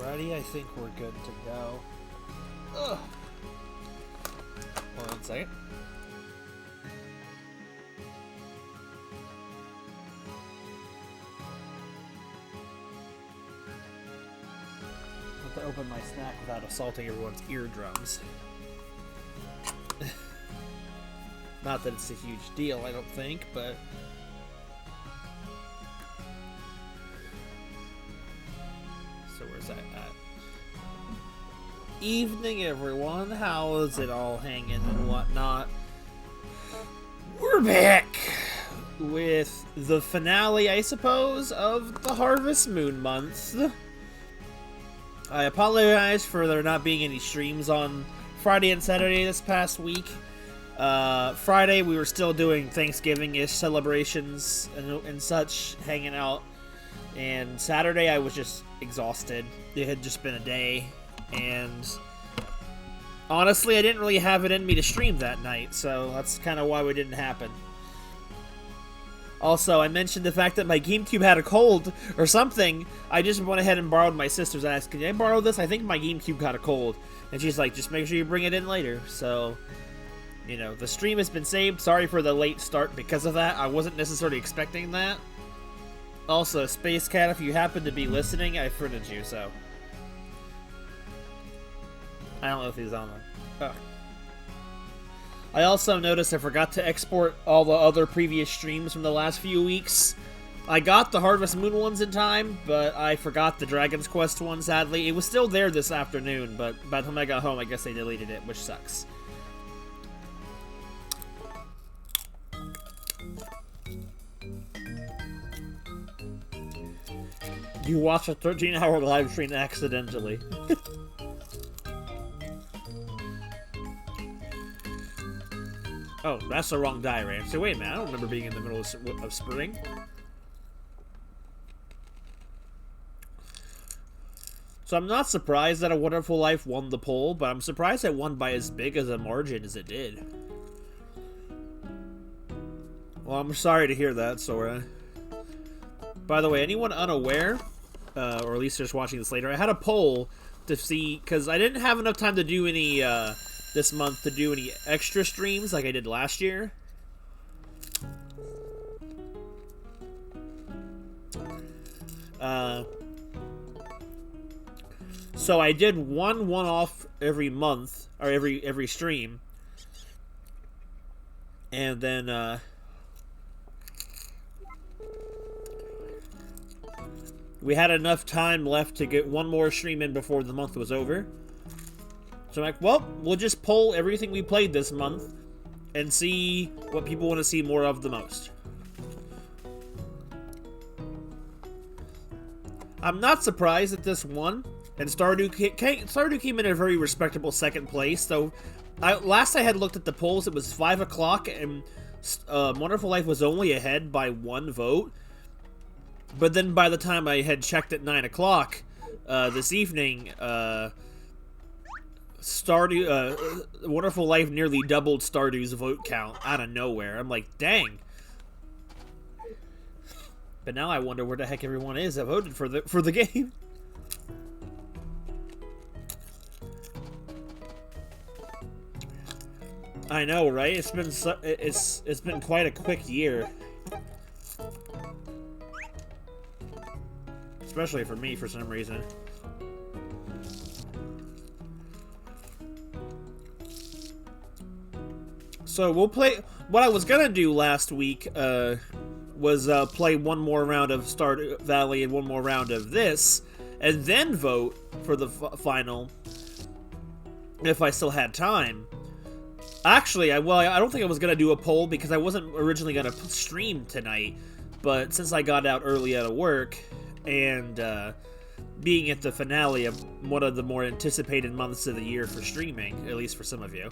Alrighty, I think we're good to go. Ugh. Hold on a second. I have to open my snack without assaulting everyone's eardrums. Not that it's a huge deal, I don't think, but... So where's that at? Evening, everyone. How is it all hanging and whatnot? We're back with the finale, I suppose, of the Harvest Moon month. I apologize for there not being any streams on Friday and Saturday this past week. Friday we were still doing Thanksgiving-ish celebrations and such, hanging out. And Saturday I was just exhausted. It had just been a day. And honestly, I didn't really have it in me to stream that night. So that's kind of why it didn't happen. Also, I mentioned the fact that my GameCube had a cold or something. I just went ahead and borrowed my sister's and asked, can I borrow this? I think my GameCube got a cold. And she's like, just make sure you bring it in later. So, you know, the stream has been saved. Sorry for the late start because of that. I wasn't necessarily expecting that. Also, Space Cat, if you happen to be listening, I friended you, so. I don't know if he's on there. Oh. I also noticed I forgot to export all the other previous streams from the last few weeks. I got the Harvest Moon ones in time, but I forgot the Dragon's Quest one, sadly. It was still there this afternoon, but by the time I got home, I guess they deleted it, which sucks. You watched a 13-hour live stream accidentally. Oh, that's the wrong diagram. So wait a minute, I don't remember being in the middle of spring. So I'm not surprised that A Wonderful Life won the poll, but I'm surprised it won by as big as a margin as it did. Well, I'm sorry to hear that, Sora. By the way, anyone unaware, or at least just watching this later, I had a poll to see, because I didn't have enough time to do any, this month to do any extra streams like I did last year. So I did one-off every month, or every stream. And then, we had enough time left to get one more stream in before the month was over. So I'm like, well, we'll just poll everything we played this month and see what people want to see more of the most. I'm not surprised that this won, and Stardew came in a very respectable second place. So, last I had looked at the polls, it was 5 o'clock, and Wonderful Life was only ahead by 1 vote. But then by the time I had checked at 9 o'clock this evening, Wonderful Life nearly doubled Stardew's vote count out of nowhere. I'm like, dang. But now I wonder where the heck everyone is that voted for the game. I know, right? It's been quite a quick year. Especially for me, for some reason. So we'll play. What I was gonna do last week was play one more round of Stardew Valley and one more round of this, and then vote for the final if I still had time. Actually, I don't think I was gonna do a poll because I wasn't originally gonna stream tonight, but since I got out early out of work and being at the finale of one of the more anticipated months of the year for streaming, at least for some of you.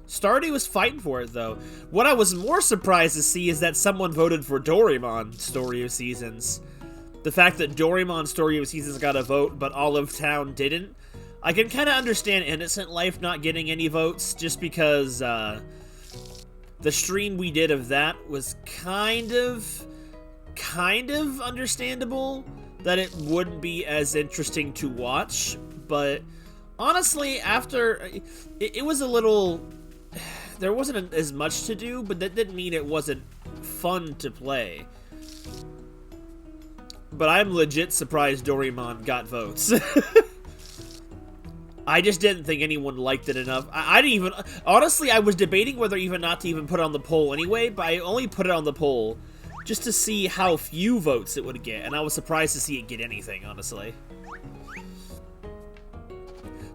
Stardew was fighting for it, though. What I was more surprised to see is that someone voted for Doraemon Story of Seasons. The fact that Doraemon Story of Seasons got a vote, but Olive Town didn't. I can kind of understand Innocent Life not getting any votes, just because, the stream we did of that was kind of kind of understandable that it wouldn't be as interesting to watch, but honestly, after it was a little, there wasn't as much to do, but that didn't mean it wasn't fun to play. But I'm legit surprised Doraemon got votes. I just didn't think anyone liked it enough. I didn't even, honestly, I was debating whether even not to even put it on the poll anyway, but I only put it on the poll just to see how few votes it would get, and I was surprised to see it get anything, honestly.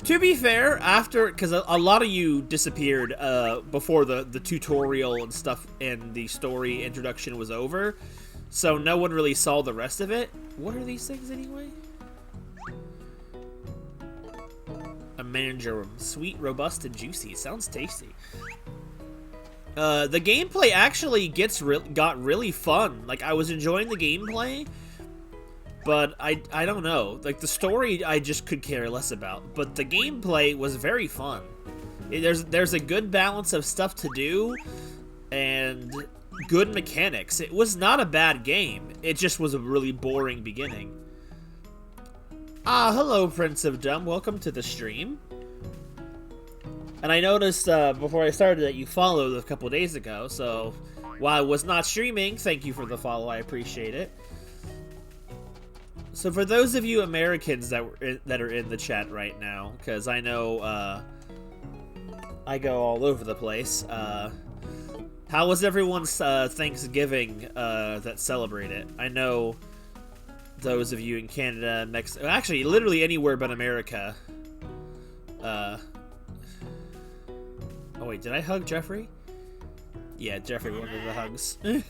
To be fair, after, because a lot of you disappeared before the tutorial and stuff and the story introduction was over, so no one really saw the rest of it. What are these things anyway? A manager, sweet, robust, and juicy. Sounds tasty. The gameplay actually got really fun. Like, I was enjoying the gameplay, but I don't know. Like, the story I just could care less about. But the gameplay was very fun. There's a good balance of stuff to do, and good mechanics. It was not a bad game. It just was a really boring beginning. Ah, hello, Prince of Dumb. Welcome to the stream. And I noticed before I started that you followed a couple days ago, so while I was not streaming, thank you for the follow. I appreciate it. So for those of you Americans that are in the chat right now, because I know I go all over the place, how was everyone's Thanksgiving that celebrate it? I know those of you in Canada, Mexico, actually literally anywhere but America. Oh wait, did I hug Jeffrey? Yeah, Jeffrey wanted the hugs. You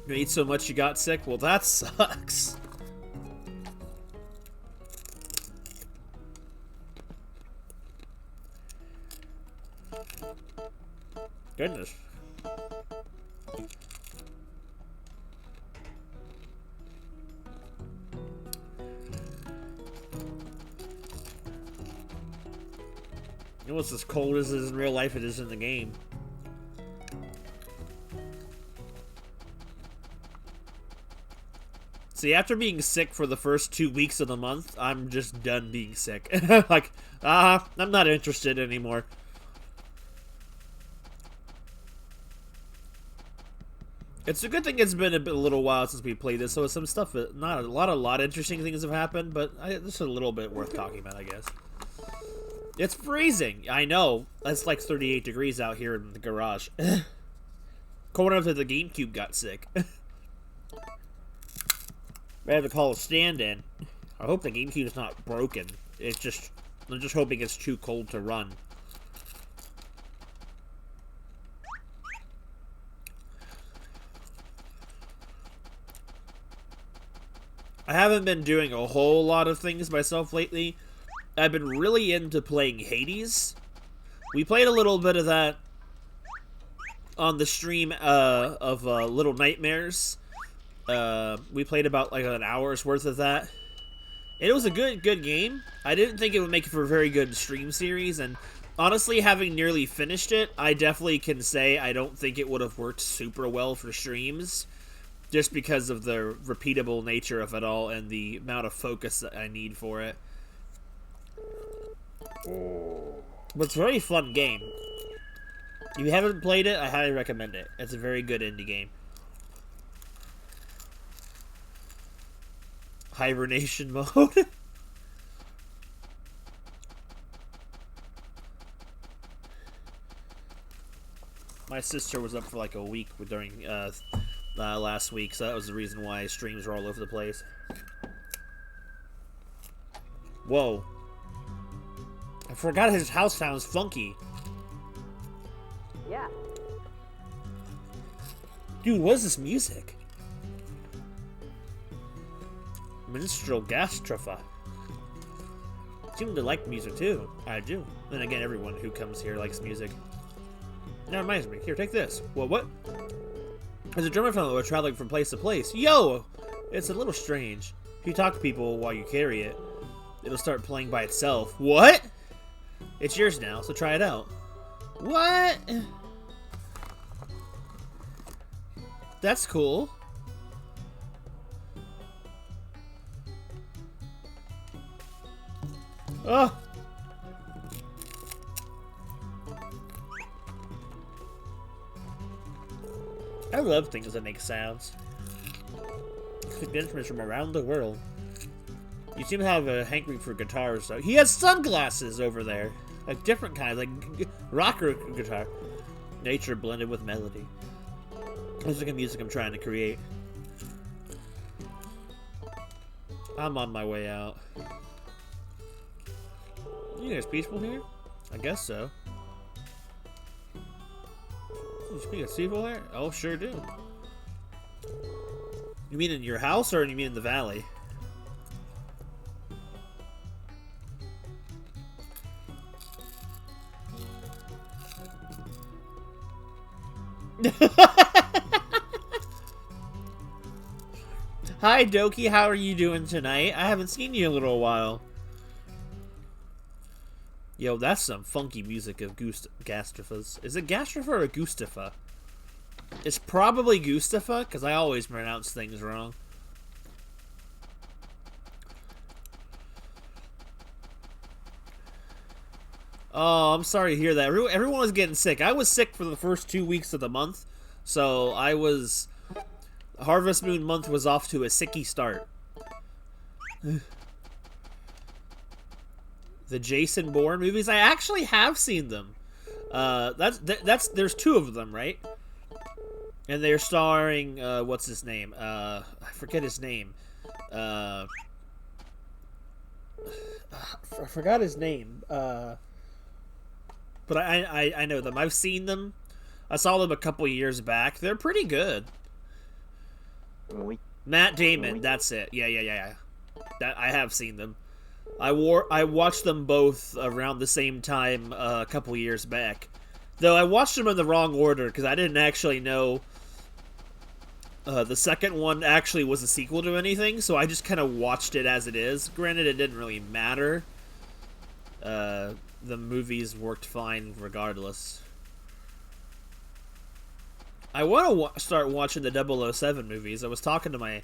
ate so much you got sick? Well, that sucks. Goodness. You know, it's as cold as it is in real life, it is in the game. See, after being sick for the first 2 weeks of the month, I'm just done being sick. Like, I'm not interested anymore. It's a good thing it's been a little while since we played this, so some stuff, not a lot of interesting things have happened, but just a little bit worth talking about, I guess. It's freezing. I know. It's like 38 degrees out here in the garage. Cold enough that the GameCube got sick. I had to call a stand-in. I hope the GameCube is not broken. I'm just hoping it's too cold to run. I haven't been doing a whole lot of things myself lately. I've been really into playing Hades. We played a little bit of that on the stream of Little Nightmares. We played about like an hour's worth of that. It was a good game. I didn't think it would make it for a very good stream series, and honestly, having nearly finished it, I definitely can say I don't think it would have worked super well for streams, just because of the repeatable nature of it all and the amount of focus that I need for it. But it's a very fun game. If you haven't played it, I highly recommend it. It's a very good indie game. Hibernation mode. My sister was up for like a week during last week, so that was the reason why streams were all over the place. Whoa. I forgot his house sounds funky. Yeah. Dude, what is this music? Minstrel Gastropha. Seem to like music too. I do. Then again, everyone who comes here likes music. That reminds me. Here, take this. Well, what? There's a German fellow who are traveling from place to place. Yo! It's a little strange. If you talk to people while you carry it, it'll start playing by itself. What? It's yours now, so try it out. What? That's cool. Oh! I love things that make sounds. Like instruments from around the world. You seem to have a hankering for guitars, though. He has sunglasses over there. Like different kinds, like rocker guitar. Nature blended with melody. This is the music I'm trying to create. I'm on my way out. You guys peaceful here? I guess so. You speak of seafood here? Oh, sure do. You mean in your house, or you mean in the valley? Hi, Doki. How are you doing tonight? I haven't seen you in a little while. Yo, that's some funky music of Gastrifa's. Is it Gastrifa or Gustafa? It's probably Gustafa, because I always pronounce things wrong. Oh, I'm sorry to hear that. Everyone was getting sick. I was sick for the first 2 weeks of the month, so I was... Harvest Moon month was off to a sicky start. The Jason Bourne movies, I actually have seen them. There's 2 of them, right? And they're starring, what's his name? I forget his name. I forgot his name. But I know them. I've seen them. I saw them a couple years back. They're pretty good. Matt Damon, that's it. Yeah. That I have seen them. I watched them both around the same time a couple years back. Though I watched them in the wrong order because I didn't actually know the second one actually was a sequel to anything, so I just kind of watched it as it is. Granted, it didn't really matter. The movies worked fine regardless. I want to start watching the 007 movies. I was talking to my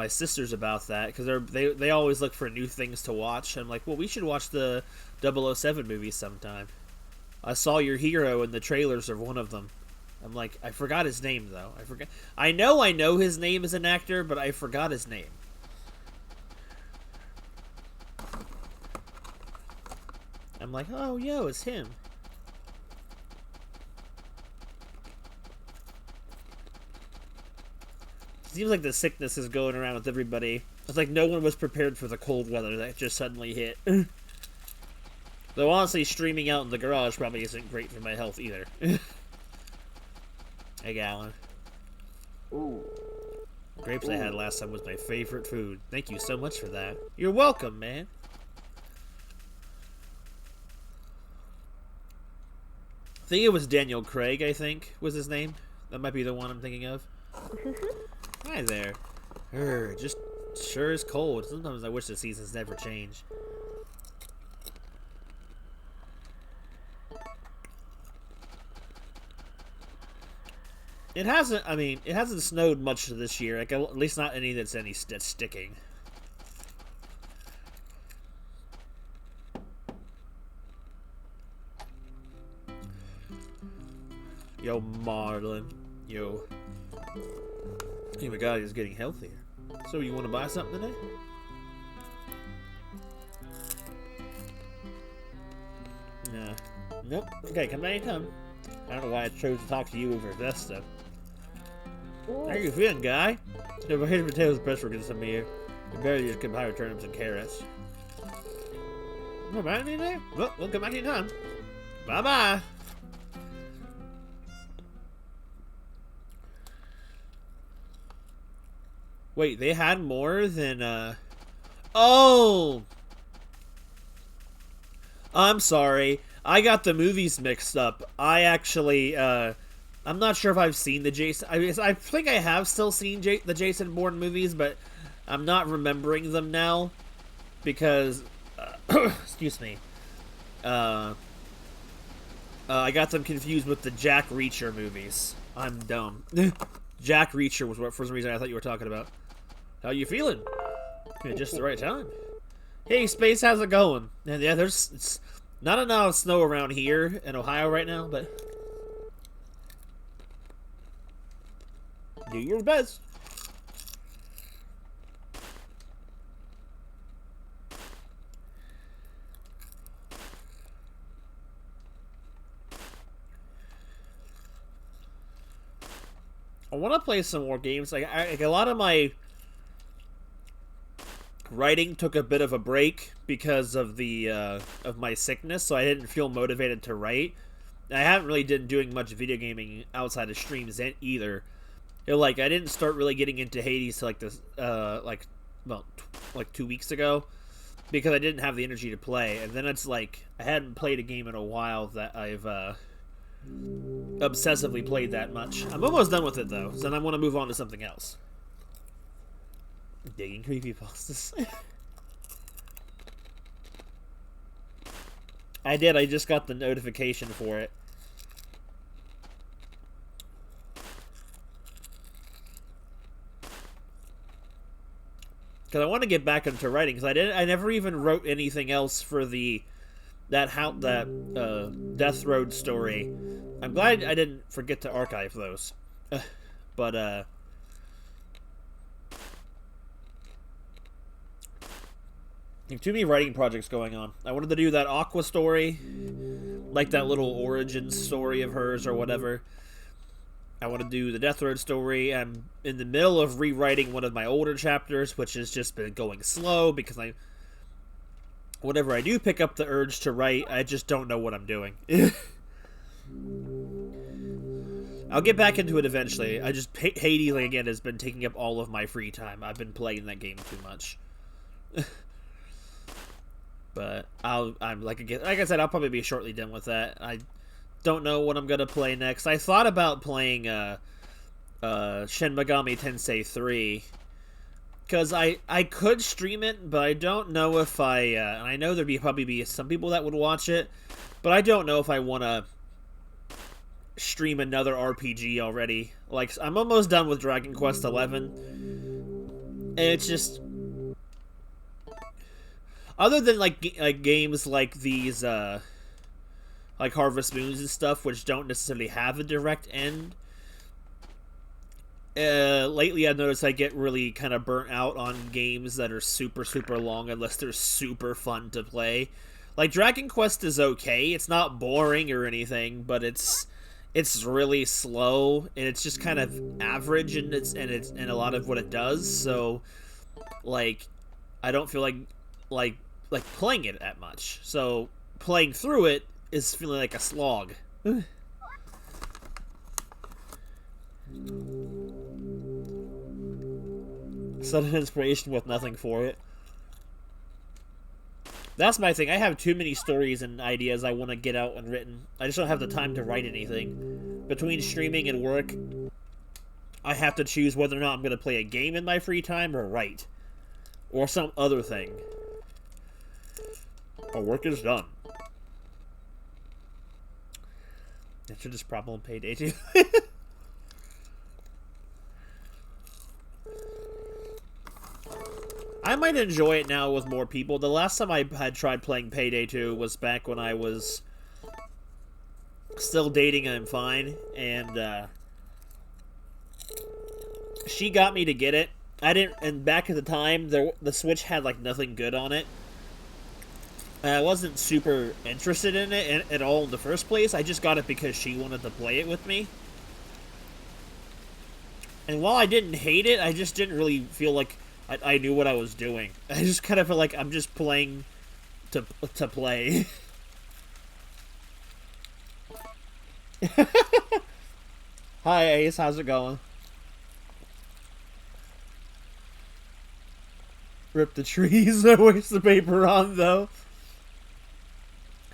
sisters about that because they always look for new things to watch. I'm like, well, we should watch the 007 movies sometime. I saw your hero in the trailers of one of them. I'm like, I forgot his name though. I know his name as an actor, but I forgot his name. I'm like, oh, yo, it's him. Seems like the sickness is going around with everybody. It's like no one was prepared for the cold weather that just suddenly hit. Though honestly, streaming out in the garage probably isn't great for my health either. Hey, Gallon. Ooh. Grapes I had last time was my favorite food. Thank you so much for that. You're welcome, man. I think it was Daniel Craig, I think, was his name. That might be the one I'm thinking of. Hi there. Just sure is cold. Sometimes I wish the seasons never change. It hasn't snowed much this year. Like, at least not any that's sticking. Yo, Marlon. Yo. Oh my god, he's getting healthier. So, you want to buy something today? Nah. Nope. Okay, come anytime. I don't know why I chose to talk to you over this stuff. How you feeling, guy? No, but here's potatoes best for getting some here. You barely just combine with turnips and carrots. Come back anything? Well, we'll come back anytime. Bye-bye. Wait, they had more than, Oh! I'm sorry. I got the movies mixed up. I actually, I'm not sure if I've seen the Jason... I think I have still seen the Jason Bourne movies, but I'm not remembering them now. Because... excuse me. I got them confused with the Jack Reacher movies. I'm dumb. Jack Reacher was what, for some reason, I thought you were talking about. How you feeling? Yeah, just the right time. Hey, Space, how's it going? And yeah, it's not enough snow around here in Ohio right now, but do your best. I want to play some more games. Like a lot of my writing took a bit of a break because of the of my sickness, so I didn't feel motivated to write. I haven't really been doing much video gaming outside of streams either. I didn't start really getting into Hades till like this, like 2 weeks ago, because I didn't have the energy to play. And then it's like I hadn't played a game in a while that I've obsessively played that much. I'm almost done with it though, so then I want to move on to something else. Digging creepypastas. I did. I just got the notification for it. Because I want to get back into writing. Because I never even wrote anything else for that Death Road story. I'm glad I didn't forget to archive those. But too many writing projects going on. I wanted to do that Aqua story, like that little origin story of hers or whatever. I want to do the Death Road story. I'm in the middle of rewriting one of my older chapters, which has just been going slow because whenever I do pick up the urge to write, I just don't know what I'm doing. I'll get back into it eventually. Hades again has been taking up all of my free time. I've been playing that game too much. But I'm like I said, I'll probably be shortly done with that. I don't know what I'm gonna play next. I thought about playing Shin Megami Tensei 3 because I could stream it, but I don't know if and I know there'd probably be some people that would watch it, but I don't know if I want to stream another RPG already. Like, I'm almost done with Dragon Quest XI, and it's just, other than like games like these like Harvest Moons and stuff, which don't necessarily have a direct end, lately I've noticed I get really kind of burnt out on games that are super long unless they're super fun to play. Like, Dragon Quest is okay, it's not boring or anything, but it's really slow, and it's just kind of average in a lot of what it does. So, like, I don't feel like playing it that much. So playing through it is feeling like a slog. Sudden inspiration with nothing for it. That's my thing. I have too many stories and ideas I want to get out and written. I just don't have the time to write anything. Between streaming and work, I have to choose whether or not I'm going to play a game in my free time or write. Or some other thing. Our work is done. Answer this problem Payday 2. I might enjoy it now with more people. The last time I had tried playing Payday 2 was back when I was still dating I'm Fine, and she got me to get it. I didn't, and back at the time, the Switch had like nothing good on it. I wasn't super interested in it at all in the first place. I just got it because she wanted to play it with me. And while I didn't hate it, I just didn't really feel like I knew what I was doing. I just kind of feel like I'm just playing to play. Hi Ace, how's it going? Rip the trees, no waste the paper on though.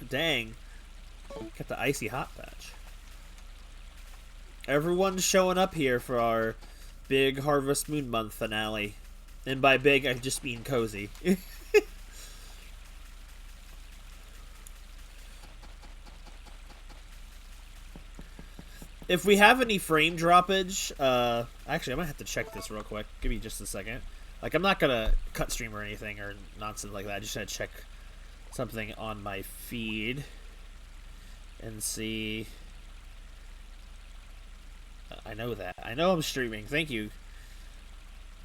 Dang. Got the icy hot patch. Everyone's showing up here for our big Harvest Moon Month finale. And by big, I just mean cozy. If we have any frame droppage, actually, I might have to check this real quick. Give me just a second. Like, I'm not gonna cut stream or anything or nonsense like that. I just gotta check something on my feed and see. I know that. I know I'm streaming. Thank you.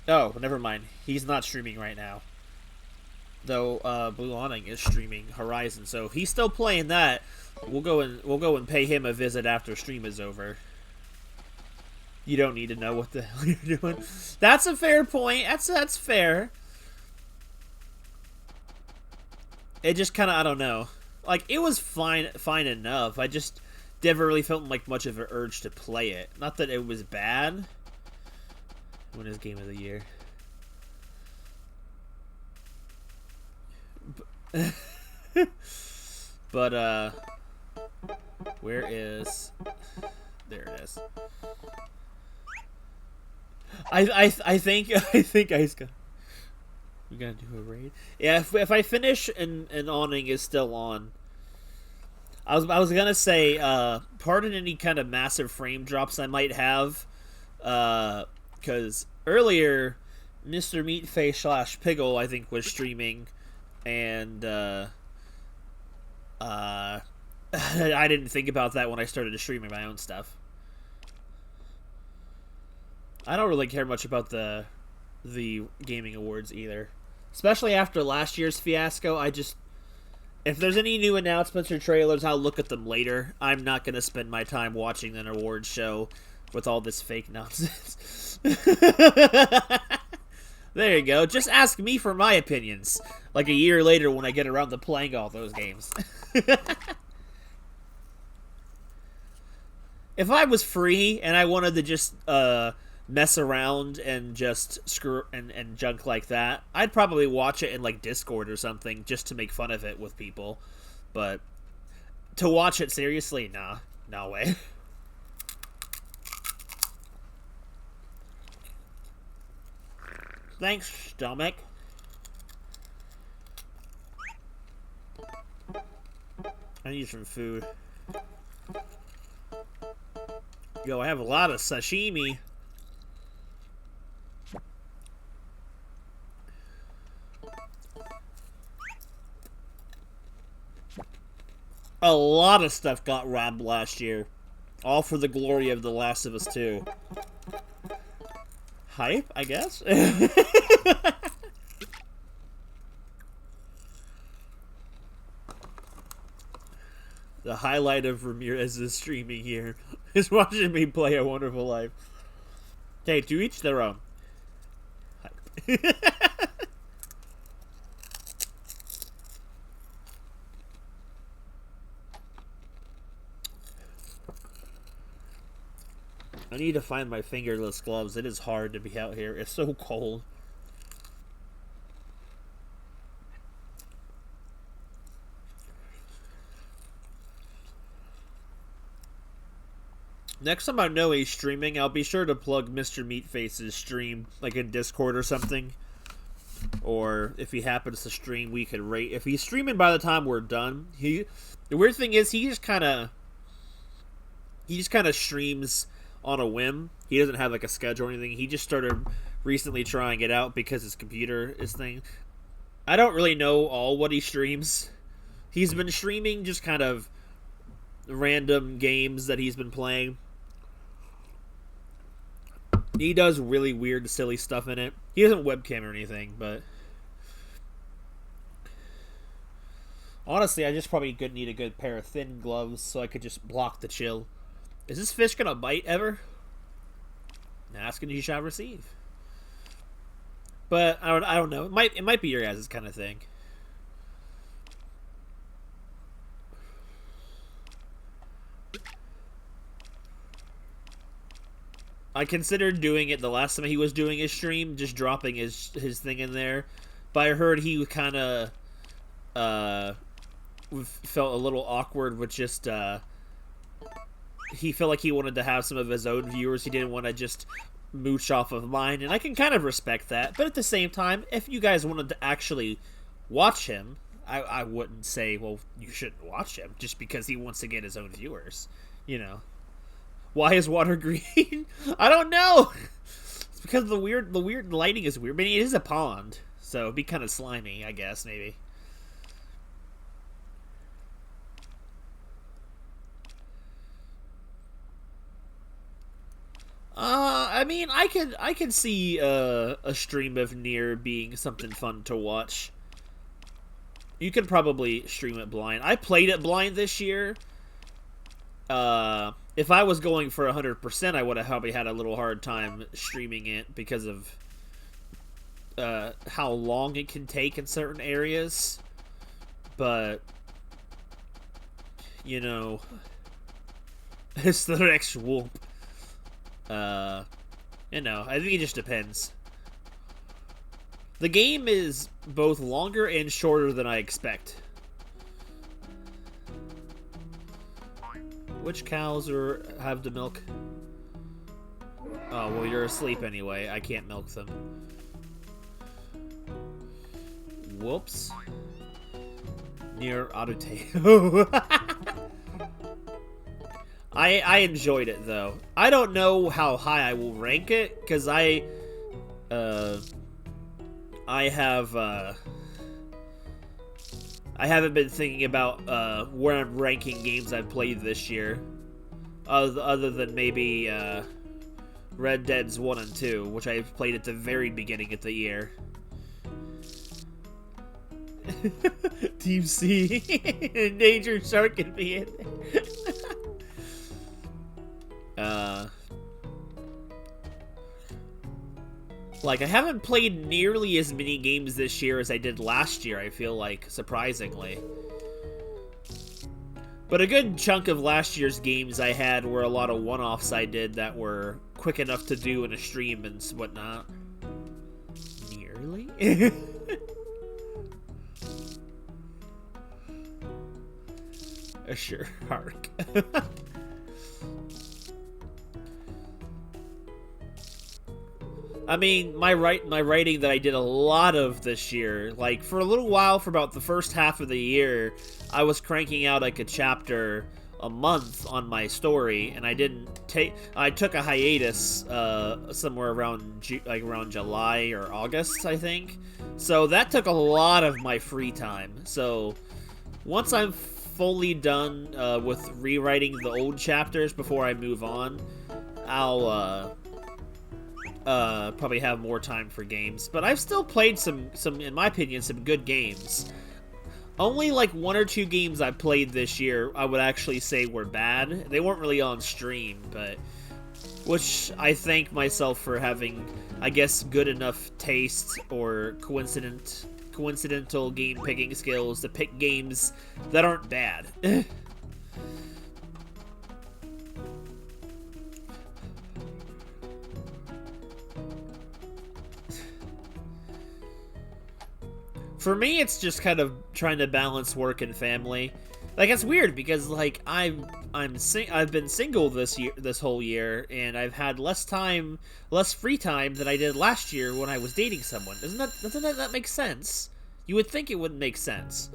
Oh, never mind. He's not streaming right now. Though Blue Awning is streaming Horizon, so if he's still playing that, we'll go and pay him a visit after stream is over. You don't need to know what the hell you're doing. That's a fair point. That's fair. It just kind of, I don't know. Like, it was fine enough. I just never really felt like much of an urge to play it. Not that it was bad. When is Game of the Year? But where is? There it is. I think Ice got. We gotta do a raid. Yeah, if I finish and Awning is still on. I was gonna say, pardon any kind of massive frame drops I might have, because earlier, Mr. Meatface / Piggle I think was streaming, and I didn't think about that when I started streaming my own stuff. I don't really care much about the gaming awards either, especially after last year's fiasco. If there's any new announcements or trailers, I'll look at them later. I'm not gonna spend my time watching an awards show with all this fake nonsense. There you go. Just ask me for my opinions. Like a year later when I get around to playing all those games. If I was free and I wanted to just mess around and just screw and junk like that, I'd probably watch it in like Discord or something just to make fun of it with people. But to watch it seriously, nah, no way. Thanks, stomach. I need some food. Yo, I have a lot of sashimi. A lot of stuff got robbed last year. All for the glory of The Last of Us 2. Hype, I guess? The highlight of Ramirez's streaming here is watching me play A Wonderful Life. Hey, to each their own. Hype. I need to find my fingerless gloves. It is hard to be out here. It's so cold. Next time I know he's streaming, I'll be sure to plug Mr. Meatface's stream, like in Discord or something. Or if he happens to stream, we could rate. If he's streaming by the time we're done, the weird thing is he just kind of streams on a whim. He doesn't have like a schedule or anything. He just started recently trying it out because his computer is thing. I don't really know all what he streams. He's been streaming just kind of random games that he's been playing. He does really weird, silly stuff in it. He doesn't webcam or anything, but honestly, I just probably need a good pair of thin gloves so I could just block the chill. Is this fish gonna bite ever? Ask and you shall receive. But I don't know. It might be your guys' kind of thing. I considered doing it the last time he was doing his stream, just dropping his thing in there. But I heard he kind of felt a little awkward with just he felt like he wanted to have some of his own viewers. He didn't want to just mooch off of mine, and I can kind of respect that. But at the same time, if you guys wanted to actually watch him, I wouldn't say, well, you shouldn't watch him just because he wants to get his own viewers, you know. Why is water green? I don't know. It's because the weird lighting is weird. I mean, it is a pond, so it'd be kind of slimy, I guess, maybe. I mean, I could see a stream of Nier being something fun to watch. You could probably stream it blind. I played it blind this year. If I was going for 100%, I would have probably had a little hard time streaming it because of how long it can take in certain areas. But, you know, it's the next whoop. You know, I think it just depends. The game is both longer and shorter than I expect. Which cows have the milk? Oh, well, you're asleep anyway. I can't milk them. Whoops. Near Adute. I enjoyed it, though. I don't know how high I will rank it, because I haven't been thinking about where I'm ranking games I've played this year, other than maybe Red Dead's 1 and 2, which I played at the very beginning of the year. Team C, Endangered Shark can be in there. Like, I haven't played nearly as many games this year as I did last year, I feel like, surprisingly. But a good chunk of last year's games I had were a lot of one-offs I did that were quick enough to do in a stream and whatnot. Nearly? A shark. I mean, my writing that I did a lot of this year, like, for a little while, for about the first half of the year, I was cranking out, like, a chapter a month on my story, and I took a hiatus, somewhere around, around July or August, I think. So that took a lot of my free time. So, once I'm fully done, with rewriting the old chapters before I move on, I'll, probably have more time for games. But I've still played some, in my opinion, some good games. Only like 1 or 2 games I played this year I would actually say were bad. They weren't really on stream, but which I thank myself for having, I guess, good enough taste or coincidental game picking skills to pick games that aren't bad. For me, it's just kind of trying to balance work and family. Like, it's weird because, like, I've been single this whole year, and I've had less free time than I did last year when I was dating someone. Doesn't that make sense? You would think it wouldn't make sense.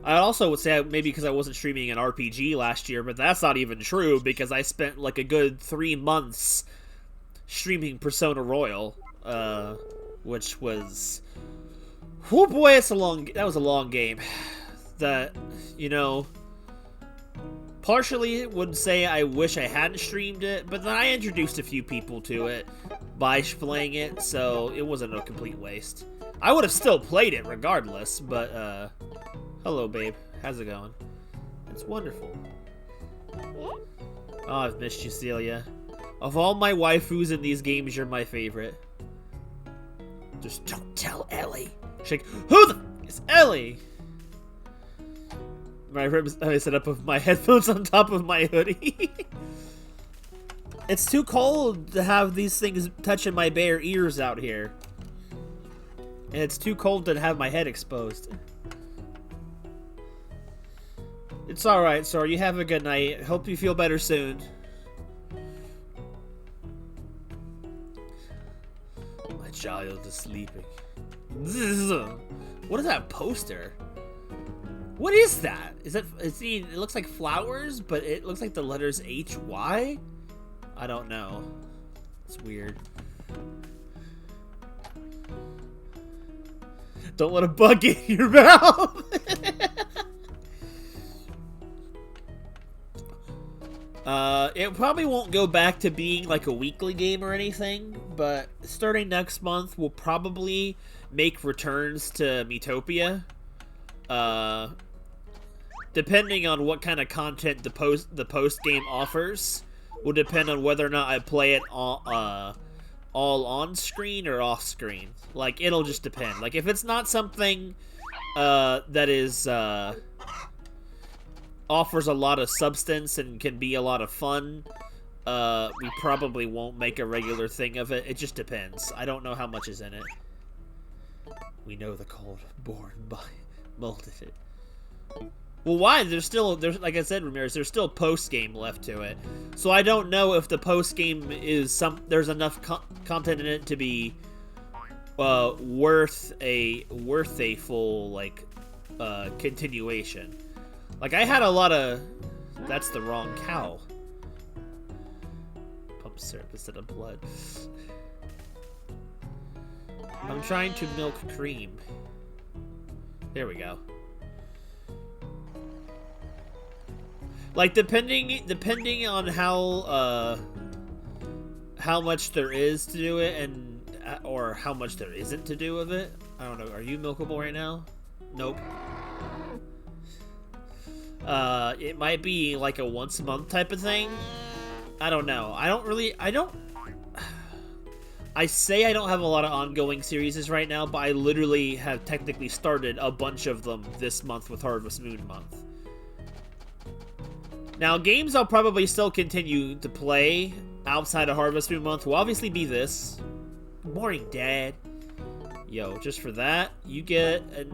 I also would say maybe because I wasn't streaming an RPG last year, but that's not even true because I spent like a good 3 months streaming Persona Royal, which was, oh boy, that was a long game. That, you know, partially would say I wish I hadn't streamed it, but then I introduced a few people to it by playing it, so it wasn't a complete waste. I would have still played it regardless, but, hello, babe. How's it going? It's wonderful. Oh, I've missed you, Celia. Of all my waifus in these games, you're my favorite. Just don't tell Ellie. Shake. Who the f is Ellie? I set up with my headphones on top of my hoodie. It's too cold to have these things touching my bare ears out here. And it's too cold to have my head exposed. It's alright, sir. You have a good night. Hope you feel better soon. My child is sleeping. What is that poster? What is that? Is that? It looks like flowers, but it looks like the letters HY. I don't know. It's weird. Don't let a bug get in your mouth. It probably won't go back to being like a weekly game or anything, but starting next month, we'll probably make returns to Miitopia. Depending on what kind of content the post game offers, will depend on whether or not I play it all on screen or off screen. Like, it'll just depend. Like, if it's not something that is offers a lot of substance and can be a lot of fun, we probably won't make a regular thing of it. It just depends. I don't know how much is in it. We know the cold born by molded it. Well, why? There's like I said, Ramirez, there's still post game left to it. So I don't know if the post game is there's enough content in it to be worth a full like continuation. Like, I had a lot of... That's the wrong cow. Pump syrup instead of blood. I'm trying to milk cream. There we go. Like, depending on how much there is to do it, and or how much there isn't to do with it. I don't know. Are you milkable right now? Nope. It might be like a once a month type of thing. I don't know. I say I don't have a lot of ongoing series right now, but I literally have technically started a bunch of them this month with Harvest Moon month. Now, games I'll probably still continue to play outside of Harvest Moon month will obviously be this. Good morning, Dad. Yo, just for that, you get an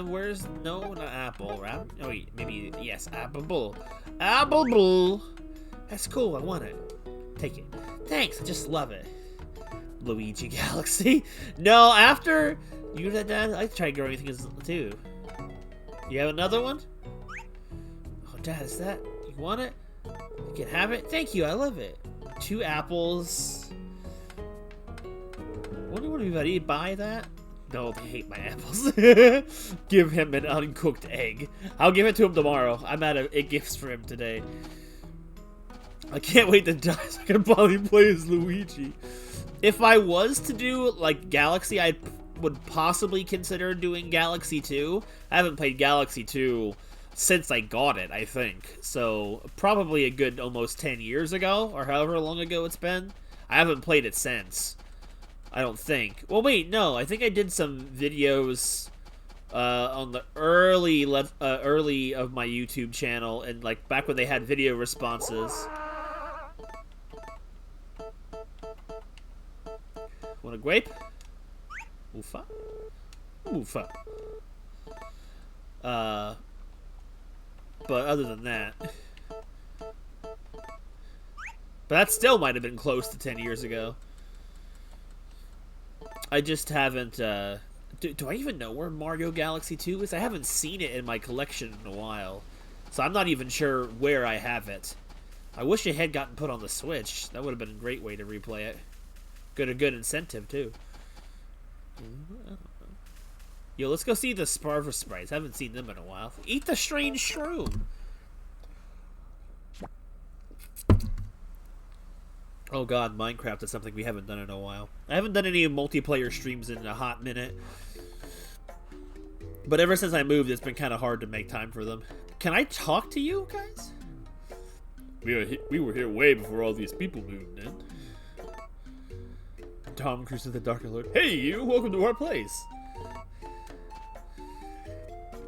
where's no, not apple, right? Oh, maybe yes, apple. That's cool. I want it. Take it. Thanks. I just love it. Luigi Galaxy. No, after you did that, I tried growing things too. You have another one? Oh, Dad, is that you want it? You can have it. Thank you. I love it. 2 apples. What do anybody buy that? No, they hate my apples. Give him an uncooked egg. I'll give it to him tomorrow. I'm out of gifts for him today. I can't wait to die so I can finally play as Luigi. If I was to do, like, Galaxy, I would possibly consider doing Galaxy 2. I haven't played Galaxy 2 since I got it, I think. So, probably a good almost 10 years ago, or however long ago it's been. I haven't played it since. I don't think. Well, wait, no. I think I did some videos on the early of my YouTube channel, and like back when they had video responses. Want a grape? Oofa. Oofa. But other than that, but that still might have been close to 10 years ago. I just haven't, do I even know where Mario Galaxy 2 is? I haven't seen it in my collection in a while. So I'm not even sure where I have it. I wish it had gotten put on the Switch. That would have been a great way to replay it. A good incentive, too. Yo, let's go see the Sparva Sprites. I haven't seen them in a while. Eat the strange shroom! Oh god, Minecraft is something we haven't done in a while. I haven't done any multiplayer streams in a hot minute. But ever since I moved, it's been kind of hard to make time for them. Can I talk to you guys? We were here way before all these people moved in. Tom Cruise of the Dark Lord. Hey you, welcome to our place.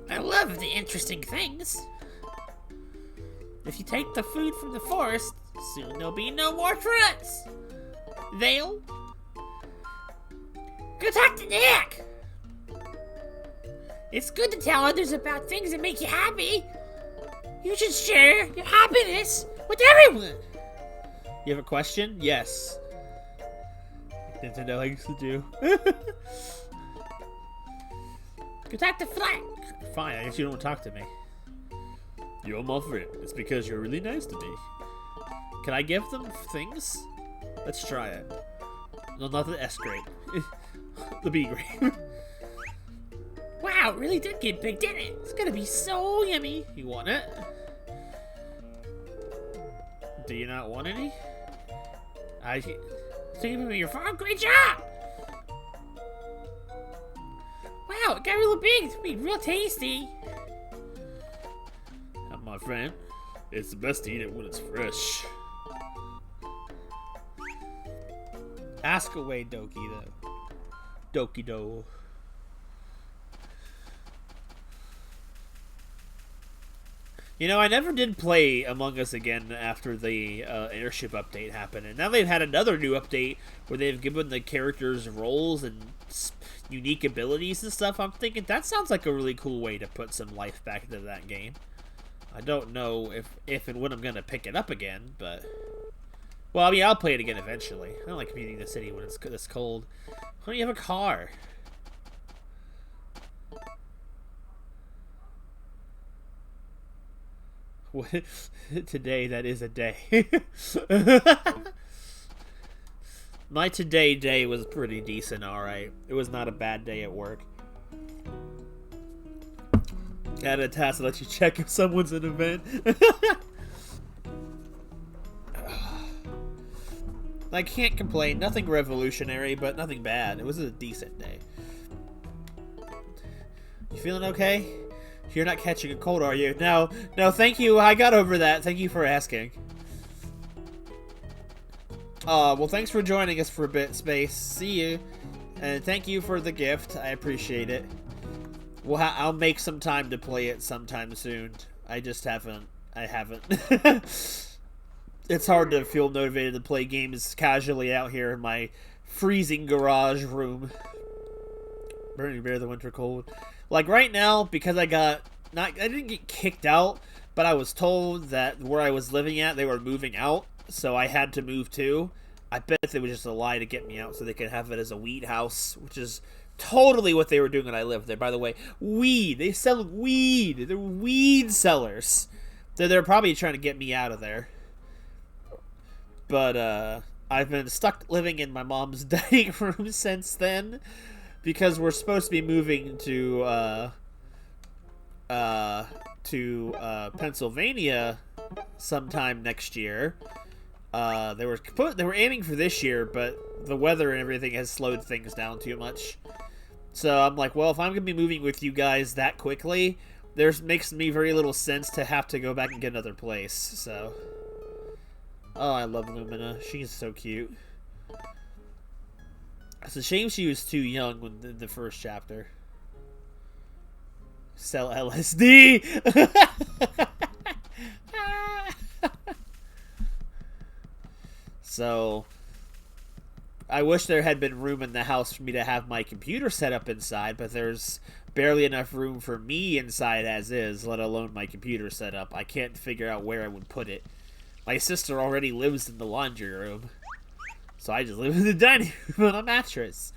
I love the interesting things. If you take the food from the forest, soon there'll be no more threats. They'll... Go talk to Nick! It's good to tell others about things that make you happy. You should share your happiness with everyone. You have a question? Yes. Nintendo likes to do. Go talk to Flack. Fine, I guess you don't talk to me. You're my friend. It's because you're really nice to me. Can I give them things? Let's try it. No, not the S grape. The B grape. Wow, it really did get big, didn't it? It's gonna be so yummy. You want it? Do you not want any? Thank you for your farm. Great job! Wow, it got real big. It's gonna be real tasty. My friend, it's the best to eat it when it's fresh. Ask away, Doki, though. Doki Do. You know, I never did play Among Us again after the airship update happened, and now they've had another new update where they've given the characters roles and unique abilities and stuff. I'm thinking that sounds like a really cool way to put some life back into that game. I don't know if and when I'm gonna pick it up again, but well, I mean, I'll play it again eventually. I don't like commuting the city when it's this cold. Why don't you have a car? What? Today, that is a day. My today day was pretty decent, alright. It was not a bad day at work. Had a task to let you check if someone's an event. I can't complain. Nothing revolutionary, but nothing bad. It was a decent day. You feeling okay? You're not catching a cold, are you? No, thank you. I got over that. Thank you for asking. Well, thanks for joining us for a bit, Space. See you. And thank you for the gift. I appreciate it. Well, I'll make some time to play it sometime soon. I just haven't. I haven't. It's hard to feel motivated to play games casually out here in my freezing garage room. Burning Bear, the Winter Cold. Like right now, because I didn't get kicked out, but I was told that where I was living at, they were moving out, so I had to move too. I bet it was just a lie to get me out so they could have it as a weed house, which is totally what they were doing when I lived there. By the way, weed. They sell weed. They're weed sellers. They're probably trying to get me out of there. But I've been stuck living in my mom's dining room since then because we're supposed to be moving to Pennsylvania sometime next year. They were aiming for this year, but the weather and everything has slowed things down too much. So I'm like, well, if I'm gonna be moving with you guys that quickly, makes me very little sense to have to go back and get another place. So, oh, I love Lumina. She's so cute. It's a shame she was too young when the first chapter. Sell LSD. So, I wish there had been room in the house for me to have my computer set up inside, but there's barely enough room for me inside as is, let alone my computer set up. I can't figure out where I would put it. My sister already lives in the laundry room, so I just live in the dining room on a mattress.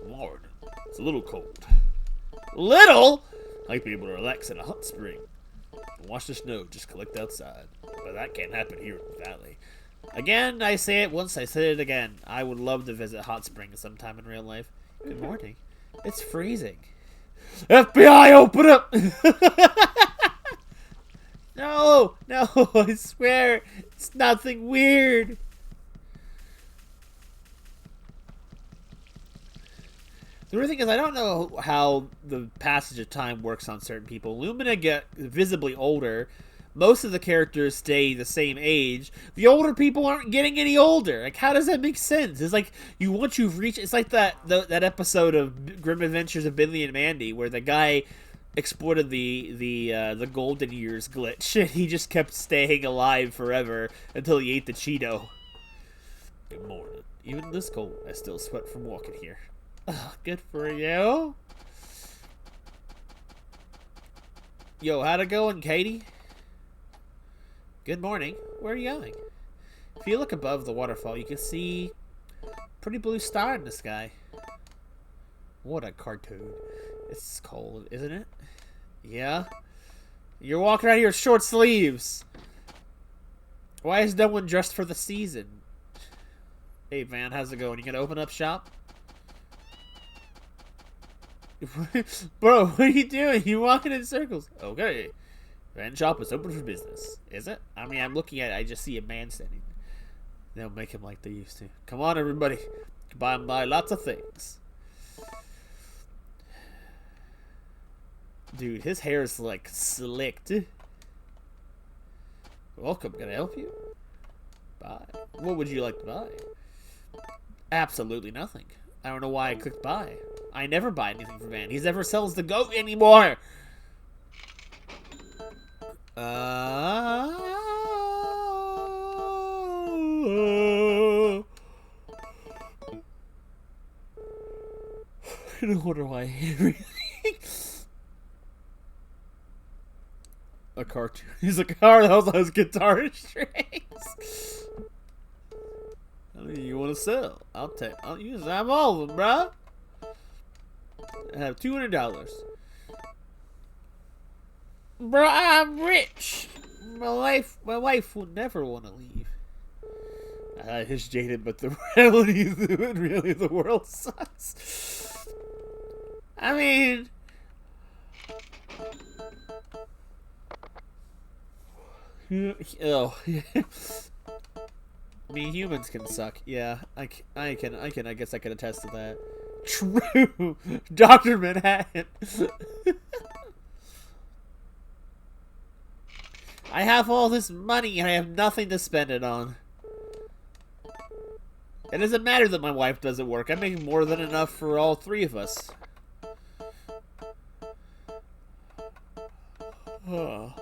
Lord, it's a little cold. Little? I like to be able to relax in a hot spring and watch the snow just collect outside, but that can't happen here in the valley. Again, I say it once, I say it again. I would love to visit Hot Springs sometime in real life. Good morning. It's freezing. FBI, open up! No, I swear, it's nothing weird. The weird thing is, I don't know how the passage of time works on certain people. Lumina get visibly older. Most of the characters stay the same age. The older people aren't getting any older. Like, how does that make sense? It's like once you've reached. It's like that episode of Grim Adventures of Billy and Mandy where the guy exploited the golden years glitch and he just kept staying alive forever until he ate the Cheeto. Good morning. Even this cold, I still sweat from walking here. Ugh, good for you. Yo, how'd it going, Katie? Good morning. Where are you going? If you look above the waterfall, you can see a pretty blue star in the sky. What a cartoon. It's cold, isn't it? Yeah? You're walking around here with short sleeves. Why is no one dressed for the season? Hey, Van, how's it going? You gonna open up shop? Bro, what are you doing? You're walking in circles. Okay. Van shop is open for business. Is it? I mean, I'm looking at it. I just see a man standing. They'll make him like they used to. Come on, everybody. Buy lots of things. Dude, his hair is like slicked. Welcome. Can I help you? Buy. What would you like to buy? Absolutely nothing. I don't know why I clicked buy. I never buy anything from Van. He never sells the goat anymore. I don't wonder why I hate everything. A cartoon. He's like, how are those guitar strings? I mean, you want to sell? I'll use. I have all of them, bro. I have $200. Bro, I'm rich. My wife will never want to leave. It's jaded, but the reality is really the world sucks. I mean, oh, I mean, humans can suck. Yeah, I guess I can attest to that. True, Dr. Manhattan. I have all this money and I have nothing to spend it on. It doesn't matter that my wife doesn't work. I'm making more than enough for all three of us. Oh.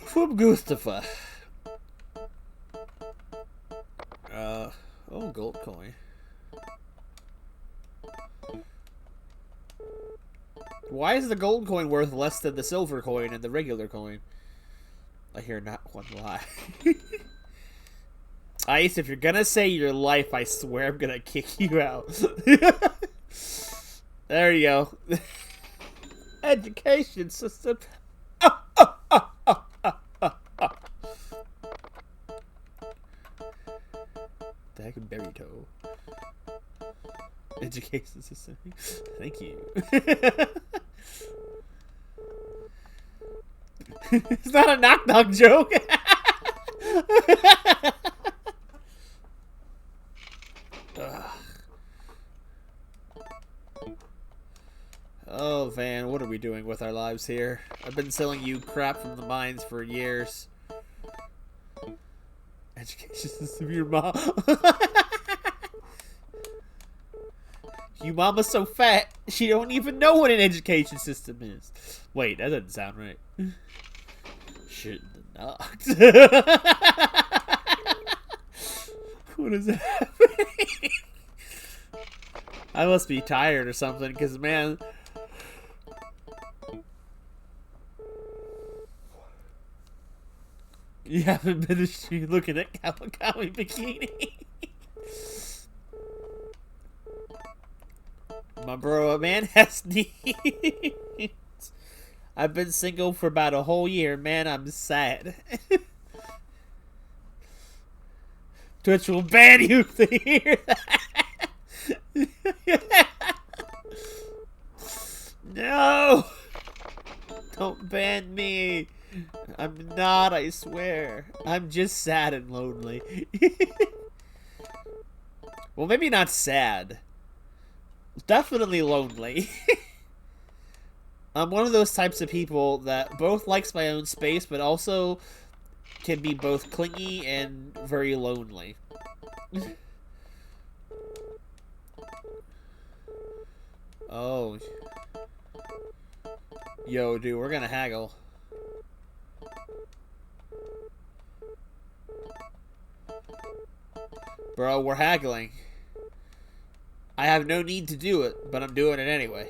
From Gustafa. Oh, gold coin. Why is the gold coin worth less than the silver coin and the regular coin? I hear not one lie. Ice, if you're gonna say your life, I swear I'm gonna kick you out. There you go. Education system. Dagberryto. Education system. Thank you. It's not a knock-knock joke. Oh, Van, what are we doing with our lives here? I've been selling you crap from the mines for years. Education system, your mom. You mama's so fat, she don't even know what an education system is. Wait, that doesn't sound right. Shouldn't have knocked. What is happening? I must be tired or something, because, man... You haven't been to street looking at Kawakami Bikini. My bro, a man has needs. I've been single for about a whole year, man. I'm sad. Twitch will ban you to hear that. No! Don't ban me. I'm not, I swear. I'm just sad and lonely. Well, maybe not sad. Definitely lonely. I'm one of those types of people that both likes my own space, but also can be both clingy and very lonely. Oh. Yo, dude, we're gonna haggle. Bro, we're haggling. I have no need to do it, but I'm doing it anyway.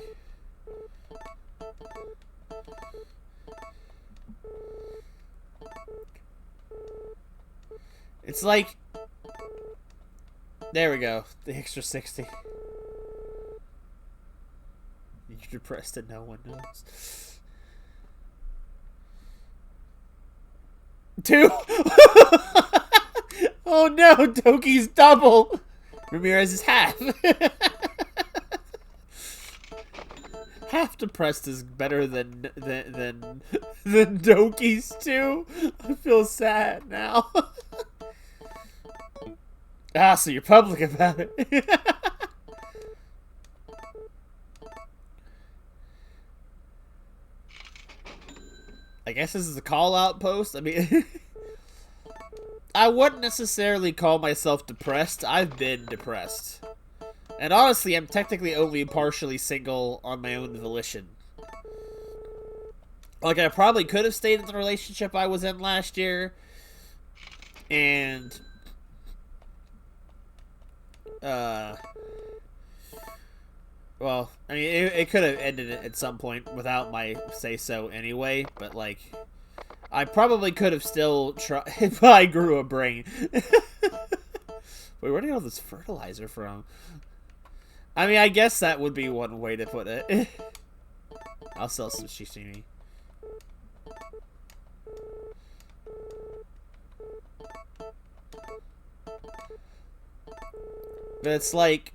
It's like... There we go. The extra 60. you're depressed and no one knows. 2? Oh no, Doki's double! Ramirez is half. Half depressed is better than Doki's 2. I feel sad now. So you're public about it. I guess this is a call-out post. I mean, I wouldn't necessarily call myself depressed. I've been depressed. And honestly, I'm technically only partially single on my own volition. Like, I probably could have stayed in the relationship I was in last year. And... well, I mean, it could have ended at some point without my say-so anyway, but, like, I probably could have still tried if I grew a brain. Wait, where did all this fertilizer from? I mean, I guess that would be one way to put it. I'll sell some sashimi. But it's like,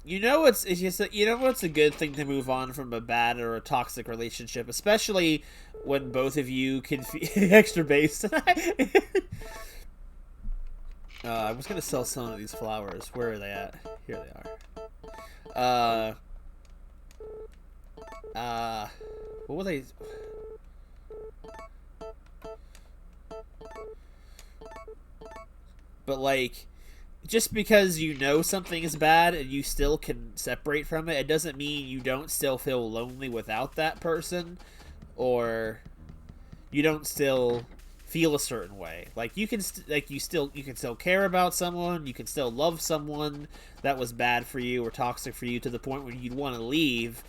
you know, it's just, you know what's a good thing to move on from a bad or a toxic relationship, especially when both of you can extra base. I was gonna sell some of these flowers. Where are they at? Here they are. What were they? But like, just because you know something is bad and you still can separate from it, it doesn't mean you don't still feel lonely without that person, or you don't still feel a certain way. Like, you can you can still care about someone, you can still love someone that was bad for you or toxic for you to the point where you'd want to leave,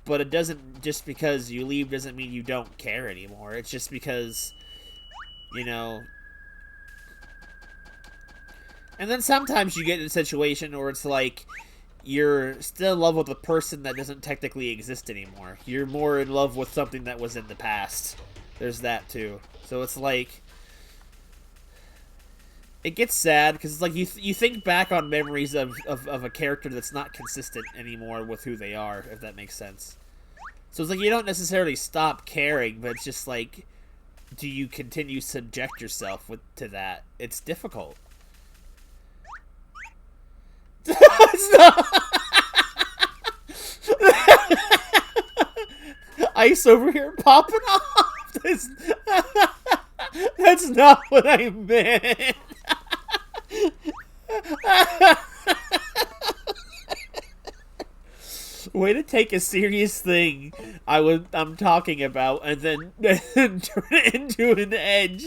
but it doesn't, just because you leave doesn't mean you don't care anymore. It's just because, you know. And then sometimes you get in a situation where it's like, you're still in love with a person that doesn't technically exist anymore. You're more in love with something that was in the past. There's that too. So it's like, it gets sad because it's like you think back on memories of a character that's not consistent anymore with who they are, if that makes sense. So it's like you don't necessarily stop caring, but it's just like, do you continue to subject yourself to that? It's difficult. It's not. Ice over here popping off. That's not what I meant. Way to take a serious thing I'm talking about and then turn it into an edge.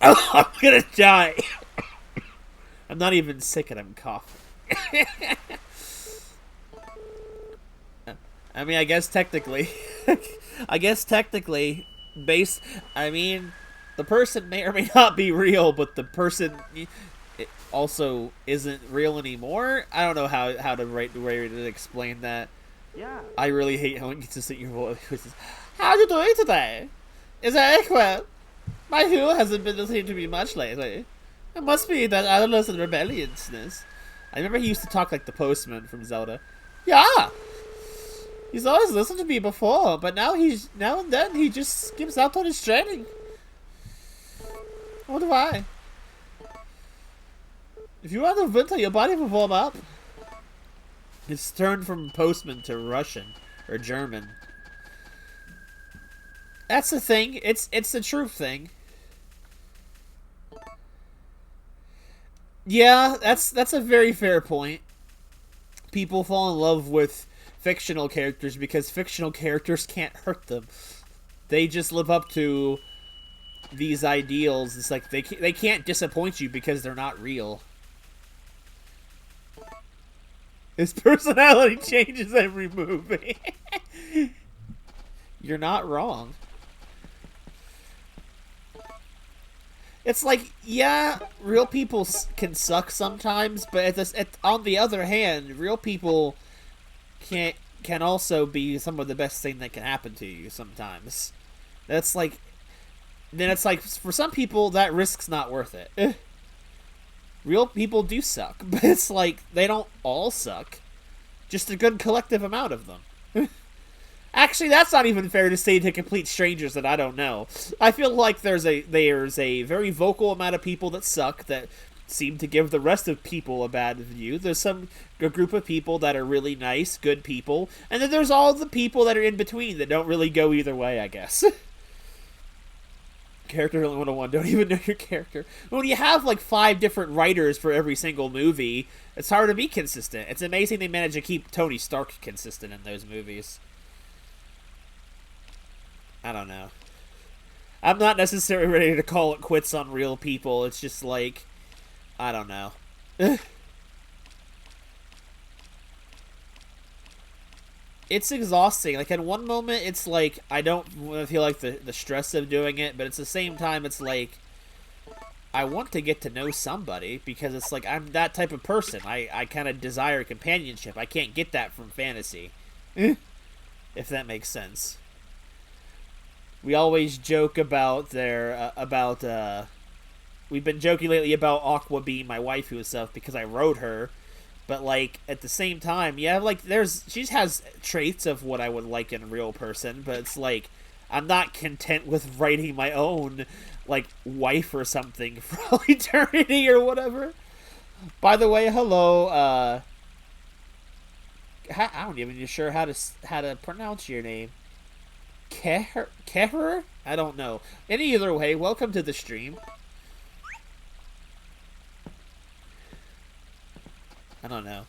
Oh, I'm gonna die. I'm not even sick and I'm coughing. I mean, I guess technically, based, I mean, the person may or may not be real, but the person also isn't real anymore. I don't know how to to explain that. Yeah. I really hate how inconsistent your voice is. How are you doing today? Is that well? My hue hasn't been listening to me much lately. It must be that idleness and rebelliousness. I remember he used to talk like the postman from Zelda. Yeah! He's always listened to me before, but now and then he just skips out on his training. I wonder why. If you are in the winter, your body will warm up. It's turned from postman to Russian or German. That's the thing. It's the truth thing. Yeah, that's a very fair point. People fall in love with fictional characters because fictional characters can't hurt them. They just live up to these ideals. It's like they can't disappoint you because they're not real. His personality changes every movie. You're not wrong. It's like, yeah, real people can suck sometimes, but on the other hand, real people can also be some of the best thing that can happen to you sometimes. That's like, then it's like, for some people, that risk's not worth it. Real people do suck, but it's like, they don't all suck. Just a good collective amount of them. Actually, that's not even fair to say to complete strangers that I don't know. I feel like there's a very vocal amount of people that suck that seem to give the rest of people a bad view. There's a group of people that are really nice, good people, and then there's all the people that are in between that don't really go either way, I guess. Character 101, don't even know your character. When you have like 5 different writers for every single movie, it's hard to be consistent. It's amazing they managed to keep Tony Stark consistent in those movies. I don't know. I'm not necessarily ready to call it quits on real people. It's just like, I don't know. It's exhausting. Like, at one moment, it's like, I don't feel like the stress of doing it, but at the same time, it's like, I want to get to know somebody, because it's like, I'm that type of person. I kind of desire companionship. I can't get that from fantasy. If that makes sense. We always joke about we've been joking lately about Aqua being my waifu and stuff because I wrote her, but like at the same time, yeah, like she has traits of what I would like in a real person, but it's like I'm not content with writing my own like wife or something for all eternity or whatever. By the way, hello. I don't even sure how to pronounce your name. Keher? I don't know. Either way, welcome to the stream. I don't know.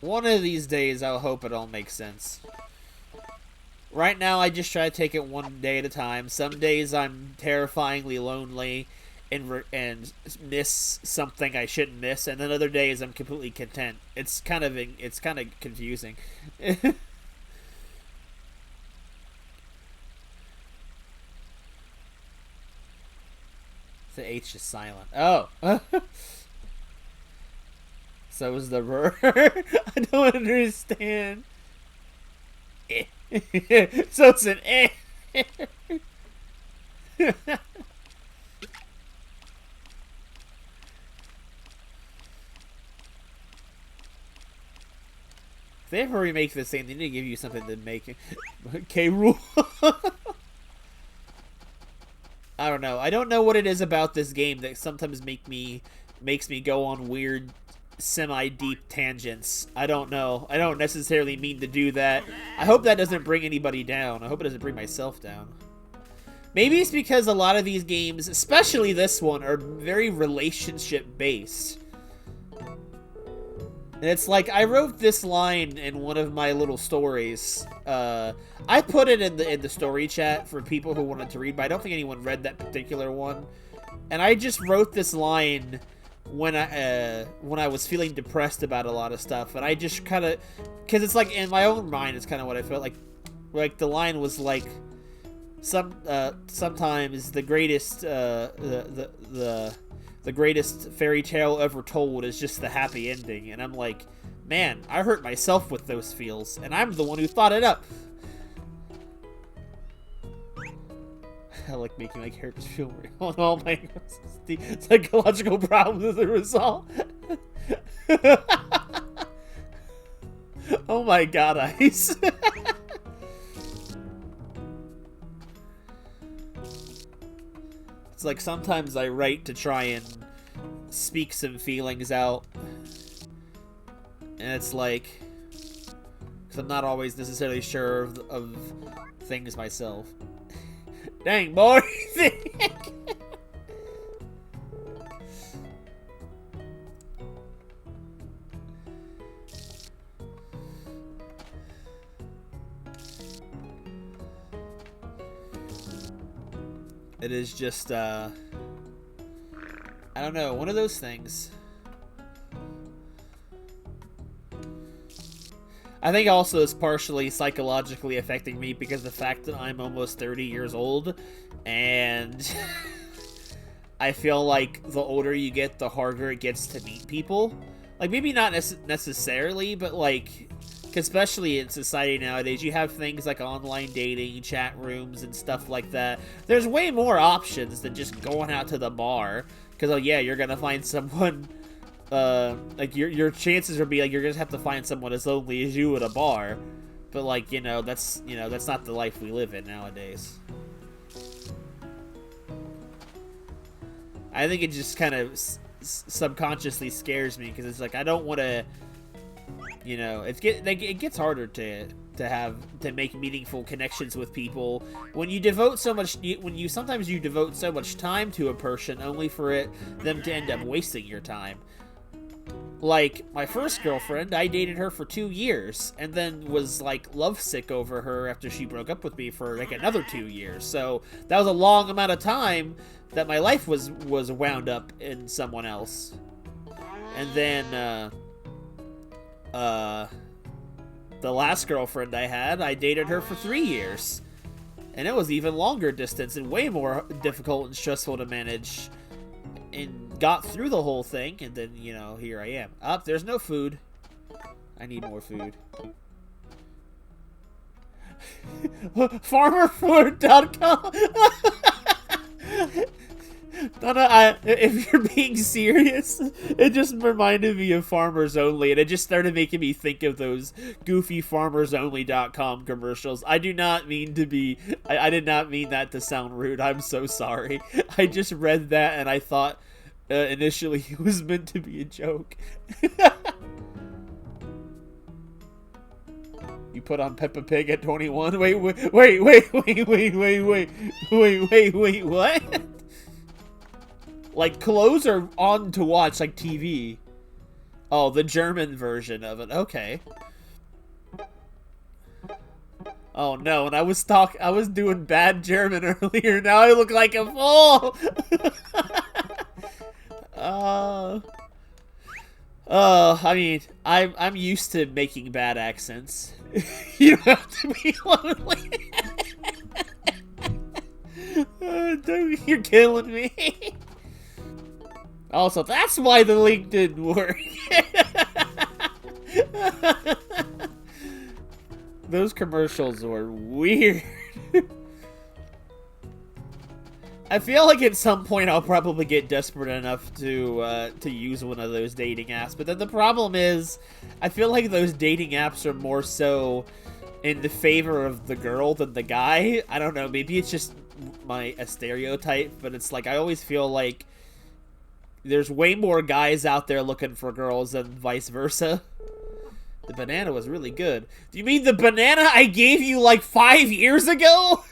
One of these days, I'll hope it all makes sense. Right now, I just try to take it one day at a time. Some days, I'm terrifyingly lonely and miss something I shouldn't miss, and then other days I'm completely content. It's kind of confusing. The H is silent. Oh. So is the R. I don't understand. So it's an eh. If they ever remake this thing, they need to give you something to make it. K-Rool. I don't know. I don't know what it is about this game that sometimes makes me go on weird, semi-deep tangents. I don't know. I don't necessarily mean to do that. I hope that doesn't bring anybody down. I hope it doesn't bring myself down. Maybe it's because a lot of these games, especially this one, are very relationship-based. And it's like, I wrote this line in one of my little stories. I put it in the story chat for people who wanted to read, but I don't think anyone read that particular one. And I just wrote this line when I was feeling depressed about a lot of stuff, and I just kind of, because it's like in my own mind, it's kind of what I felt like. Like the line was like, sometimes the greatest the greatest fairy tale ever told is just the happy ending. And I'm like, man, I hurt myself with those feels, and I'm the one who thought it up. I like making my characters feel real and all my psychological problems as a result. Oh my god, Ice. It's like sometimes I write to try and speak some feelings out. And it's like, because I'm not always necessarily sure of things myself. Dang, boy! It is just, I don't know, one of those things. I think also it's partially psychologically affecting me because of the fact that I'm almost 30 years old, and I feel like the older you get, the harder it gets to meet people. Like, maybe not necessarily, but like, especially in society nowadays, you have things like online dating, chat rooms, and stuff like that. There's way more options than just going out to the bar, because, oh yeah, you're gonna find someone, like, your chances would be, like, you're gonna have to find someone as lonely as you at a bar. But, like, that's not the life we live in nowadays. I think it just kind of subconsciously scares me, because it's like, I don't want to, it gets harder to make meaningful connections with people when you devote so much, sometimes you devote so much time to a person only for them to end up wasting your time. Like, my first girlfriend, I dated her for 2 years, and then was, like, lovesick over her after she broke up with me for, like, another 2 years. So, that was a long amount of time that my life was wound up in someone else. And then, the last girlfriend I had, I dated her for 3 years. And it was even longer distance and way more difficult and stressful to manage. And got through the whole thing, and then, here I am. There's no food. I need more food. Farmerfood.com. No, if you're being serious, it just reminded me of Farmers Only, and it just started making me think of those goofy FarmersOnly.com commercials. I do not mean to be, I did not mean that to sound rude. I'm so sorry. I just read that, and I thought initially it was meant to be a joke. You put on Peppa Pig at 21? Wait, what? Like, clothes are on to watch, like TV. Oh, the German version of it. Okay. Oh no, and I was doing bad German earlier. Now I look like a fool. I mean, I'm used to making bad accents. You don't have to be lonely. You're killing me. Also, that's why the link didn't work. Those commercials were weird. I feel like at some point I'll probably get desperate enough to use one of those dating apps, but then the problem is, I feel like those dating apps are more so in the favor of the girl than the guy. I don't know, maybe it's just a stereotype, but it's like I always feel like there's way more guys out there looking for girls than vice versa. The banana was really good. Do you mean the banana I gave you like 5 years ago?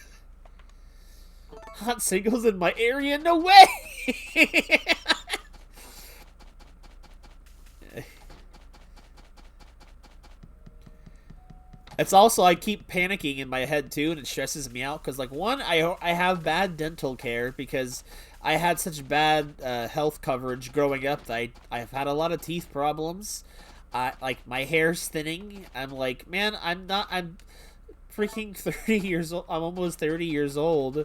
Hot singles in my area? No way! It's also, I keep panicking in my head too, and it stresses me out, because, like, one, I have bad dental care, because I had such bad health coverage growing up that I've had a lot of teeth problems. Like, my hair's thinning. I'm like, man, I'm freaking 30 years old. I'm almost 30 years old.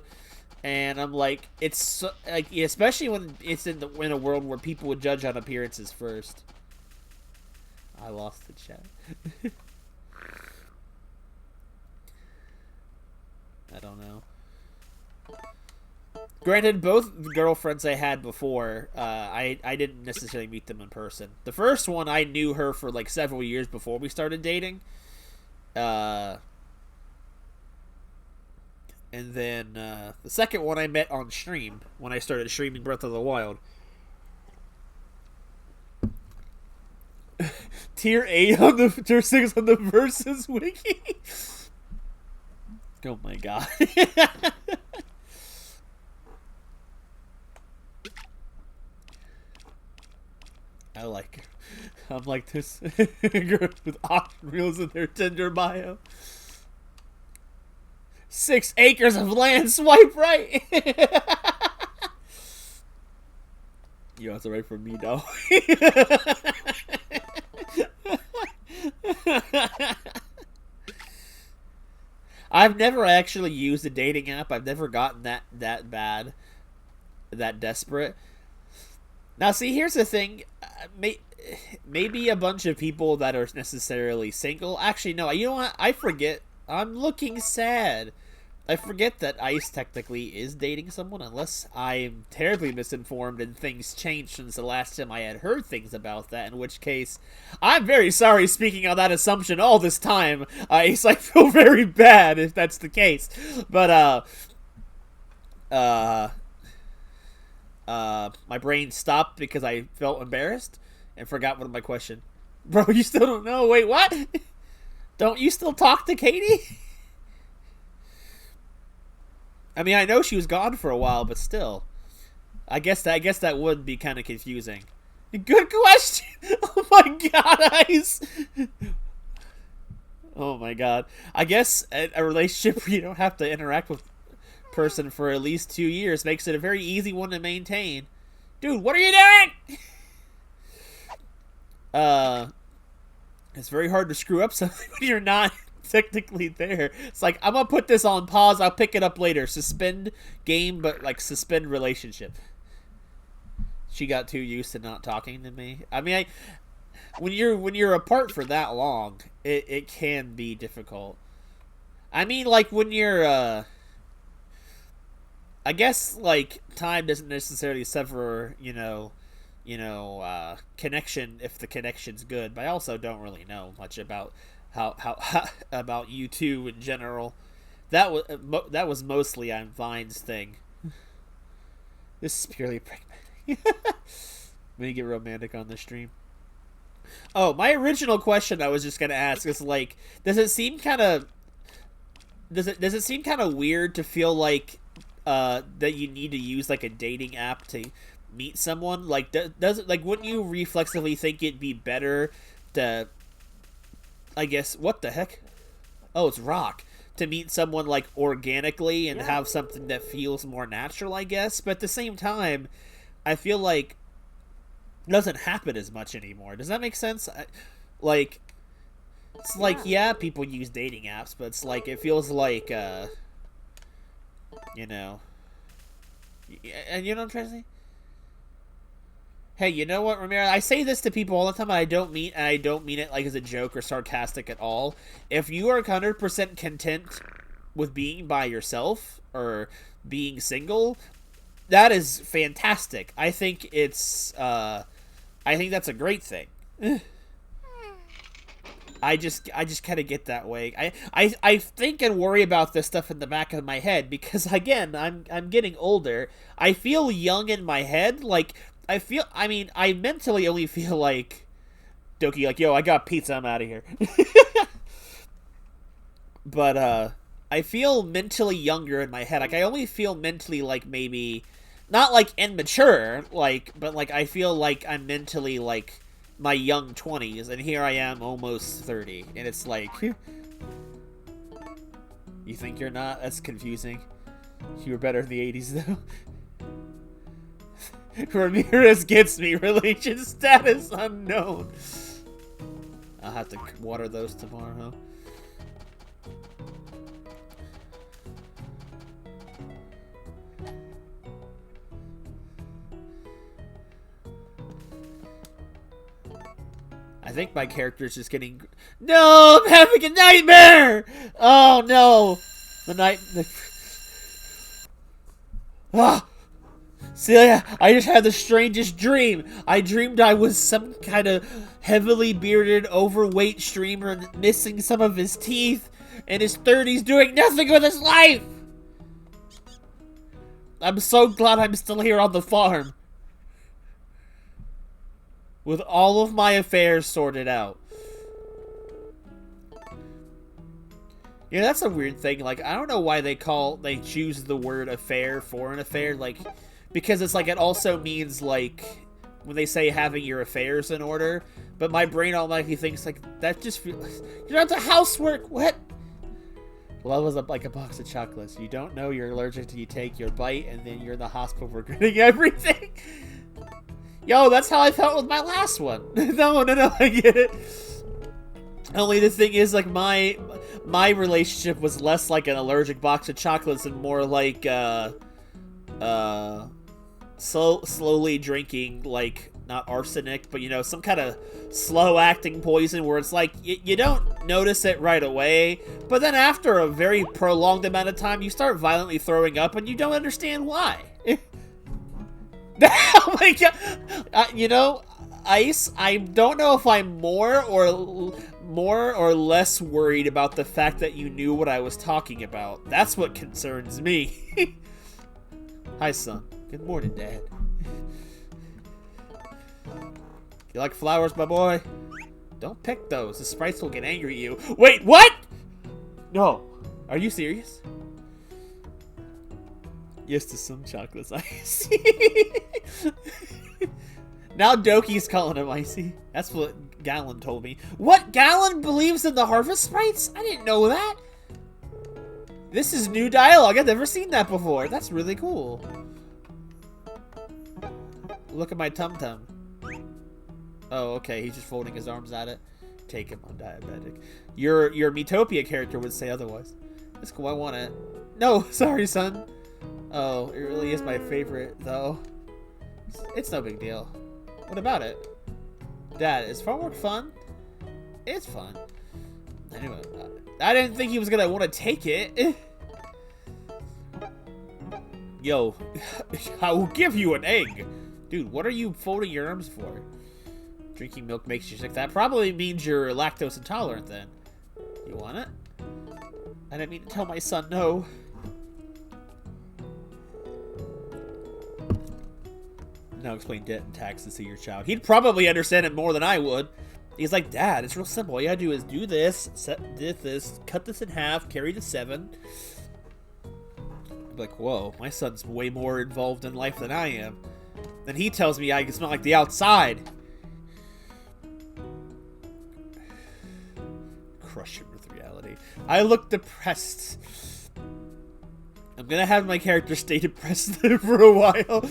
And I'm like, it's so, like, especially when it's in a world where people would judge on appearances first. I lost the chat. I don't know. Granted, both girlfriends I had before, I didn't necessarily meet them in person. The first one, I knew her for like several years before we started dating. And then the second one I met on stream when I started streaming Breath of the Wild. Tier 8 on the Tier 6 on the Versus wiki. Oh my god. I like it. I'm like this girl with auction reels in their Tinder bio. 6 acres of land, swipe right. You have to write for me, though. I've never actually used a dating app. I've never gotten that bad, that desperate. Now, see, here's the thing. Maybe a bunch of people that are necessarily single. Actually, no. You know what? I forget. I'm looking sad. I forget that Ice technically is dating someone, unless I'm terribly misinformed and things changed since the last time I had heard things about that, in which case, I'm very sorry speaking on that assumption all this time, Ice. I feel very bad if that's the case. But, my brain stopped because I felt embarrassed and forgot what my question. Bro, you still don't know? Wait, what? Don't you still talk to Katie? I mean, I know she was gone for a while, but still. I guess that would be kind of confusing. Good question! Oh my god, Ice! Oh my god. I guess a relationship where you don't have to interact with a person for at least 2 years makes it a very easy one to maintain. Dude, what are you doing? It's very hard to screw up something when you're not technically there. It's like, I'm gonna put this on pause, I'll pick it up later. Suspend game, but like suspend relationship. She got too used to not talking to me. I mean, when you're apart for that long, it can be difficult. I mean, like when you're I guess like time doesn't necessarily sever, connection if the connection's good, but I also don't really know much about how about you two in general. That was mostly on Vine's thing. This is purely pragmatic. I'm gonna get romantic on the stream. Oh, my original question I was just gonna ask is like, does it seem kind of weird to feel like that you need to use like a dating app to meet someone? Like, does it, like, wouldn't you reflexively think it'd be better to, I guess, what the heck? Oh, it's Rock. To meet someone, like, organically and have something that feels more natural, I guess. But at the same time, I feel like it doesn't happen as much anymore. Does that make sense? It's like, yeah, people use dating apps, but it's like, it feels like, and you know what I'm trying to say? Hey, you know what, Ramiro? I say this to people all the time, and I don't mean it like as a joke or sarcastic at all. If you are 100% content with being by yourself or being single, that is fantastic. I think that's a great thing. I just kind of get that way. I think and worry about this stuff in the back of my head because, again, I'm getting older. I feel young in my head, like. I mentally only feel like Doki, like, yo, I got pizza, I'm out of here. But, I feel mentally younger in my head. Like, I only feel mentally, like, maybe, not, like, immature, like, but, like, I feel like I'm mentally, like, my young 20s, and here I am almost 30, and it's like, you think you're not? That's confusing. You were better in the 80s, though. Ramirez gets me. Relation status unknown. I'll have to water those tomorrow. I think my character is just getting... No! I'm having a nightmare! Oh, no! Ah! Celia, I just had the strangest dream. I dreamed I was some kind of heavily bearded, overweight streamer missing some of his teeth, in his 30s doing nothing with his life! I'm so glad I'm still here on the farm. With all of my affairs sorted out. Yeah, that's a weird thing. Like, I don't know why they choose the word affair for an affair. Like, because it's like, it also means, like, when they say having your affairs in order. But my brain automatically thinks, like, that just feels... You're not the housework! What? Love is like a box of chocolates. You don't know you're allergic till you take your bite, and then you're in the hospital regretting everything. Yo, that's how I felt with my last one. No, I get it. Only the thing is, like, my relationship was less like an allergic box of chocolates and more like slowly drinking, like, not arsenic, but, you know, some kind of slow acting poison where it's like you don't notice it right away, but then after a very prolonged amount of time you start violently throwing up and you don't understand why. Oh my god. You know, Ice, I don't know if I'm more or less worried about the fact that you knew what I was talking about. That's what concerns me. Hi, son. Good morning, Dad. You like flowers, my boy? Don't pick those. The sprites will get angry at you. Wait, what? No. Are you serious? Yes to some chocolates, Icy. Now Doki's calling him Icy. That's what Gallon told me. What? Gallon believes in the harvest sprites? I didn't know that. This is new dialogue. I've never seen that before. That's really cool. Look at my tum-tum. Oh, okay. He's just folding his arms at it. Take him, I'm diabetic. Your Miitopia character would say otherwise. That's cool. I want it. No, sorry, son. Oh, it really is my favorite, though. It's no big deal. What about it? Dad, is farm work fun? It's fun. Anyway, I didn't think he was gonna want to take it. Yo, I will give you an egg. Dude, what are you folding your arms for? Drinking milk makes you sick. That probably means you're lactose intolerant then. You want it? I didn't mean to tell my son no. Now explain debt and taxes to your child. He'd probably understand it more than I would. He's like, Dad, it's real simple. All you gotta do is do this, this, cut this in half, carry the 7. I'm like, whoa, my son's way more involved in life than I am. Then he tells me I can smell like the outside. Crush him with reality. I look depressed. I'm gonna have my character stay depressed for a while.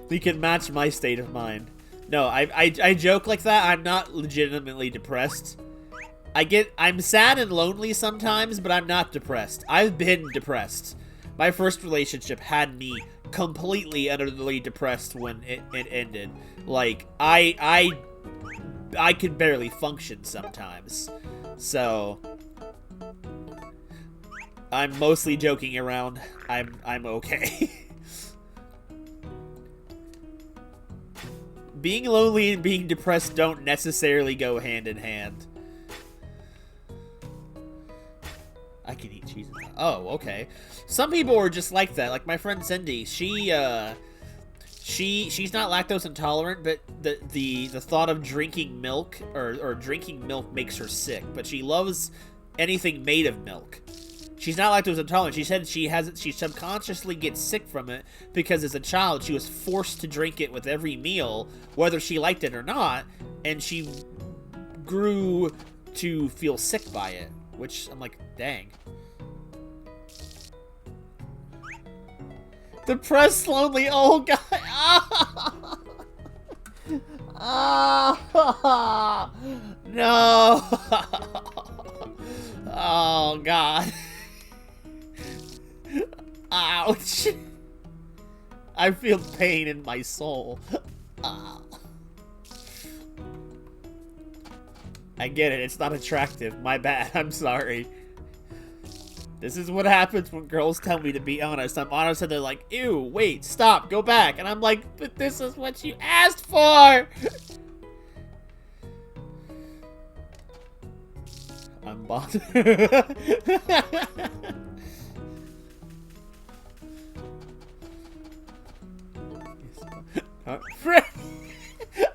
He can match my state of mind. No, I joke like that. I'm not legitimately depressed. I'm sad and lonely sometimes, but I'm not depressed. I've been depressed. My first relationship had me completely and utterly depressed when it ended. Like, I could barely function sometimes. So I'm mostly joking around. I'm okay. Being lonely and being depressed don't necessarily go hand in hand. I can eat cheese. Oh, okay. Some people are just like that. Like my friend Cindy, she's not lactose intolerant, but the thought of drinking milk or drinking milk makes her sick. But she loves anything made of milk. She's not lactose intolerant. She said she subconsciously gets sick from it because as a child she was forced to drink it with every meal, whether she liked it or not, and she grew to feel sick by it. Which I'm like, dang. Depressed, lonely old guy. Ah, no. Oh God. Ouch. I feel pain in my soul. I get it, it's not attractive. My bad, I'm sorry. This is what happens when girls tell me to be honest. I'm honest and they're like, ew, wait, stop, go back. And I'm like, but this is what you asked for! I'm bothered.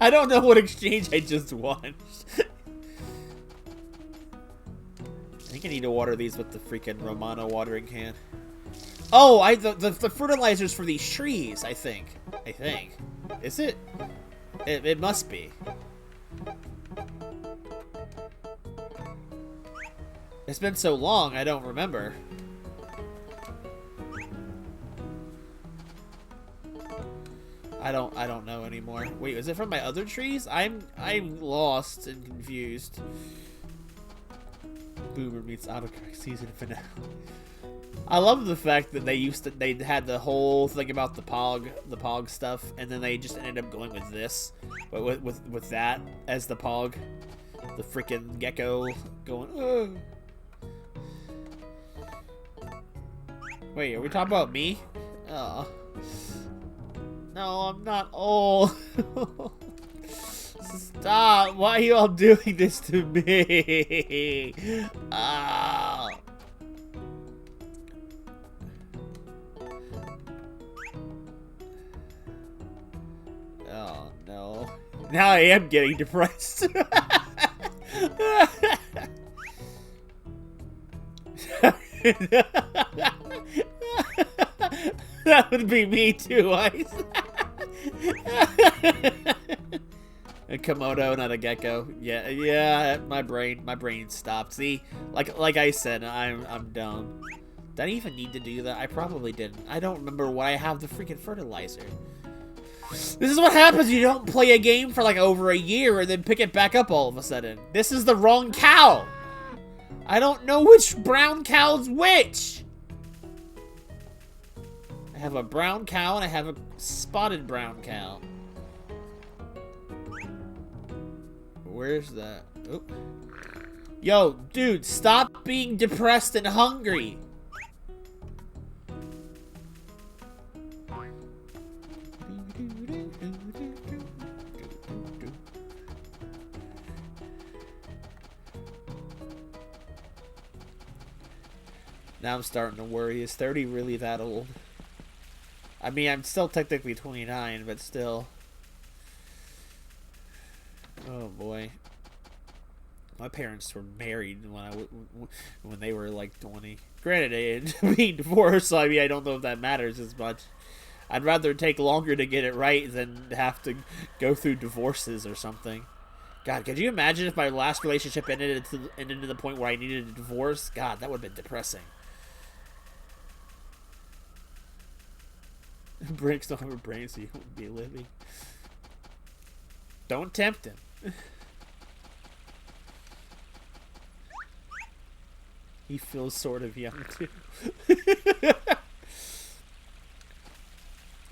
I don't know what exchange I just won. I think I need to water these with the freaking Romano watering can. Oh, the fertilizers for these trees, I think. Is it? It must be. It's been so long, I don't remember. I don't know anymore. Wait, is it from my other trees? I'm lost and confused. Boomer meets autocorrect season finale. I love the fact that they had the whole thing about the pog stuff, and then they just ended up going with this, but with that as the pog, the freaking gecko going. Ugh. Wait, are we talking about me? Oh. No, I'm not old. Stop! Why are you all doing this to me? Ah. Oh no. Now I am getting depressed. That would be me too, Ice. A Komodo, not a gecko. Yeah, my brain stopped. See, like I said, I'm dumb. Did I even need to do that? I probably didn't. I don't remember why I have the freaking fertilizer. This is what happens. You don't play a game for like over a year and then pick it back up all of a sudden. This is the wrong cow. I don't know which brown cow's which. I have a brown cow and I have a spotted brown cow. Where's that? Oop. Yo, dude, stop being depressed and hungry. Now I'm starting to worry. Is 30 really that old? I mean, I'm still technically 29, but still. Oh boy. My parents were married when they were like 20. Granted, they being divorced, so I mean, I don't know if that matters as much. I'd rather take longer to get it right than have to go through divorces or something. God, could you imagine if my last relationship ended to the point where I needed a divorce? God, that would have been depressing. Brinks don't have a brain, so you won't be living. Don't tempt him. He feels sort of young, too.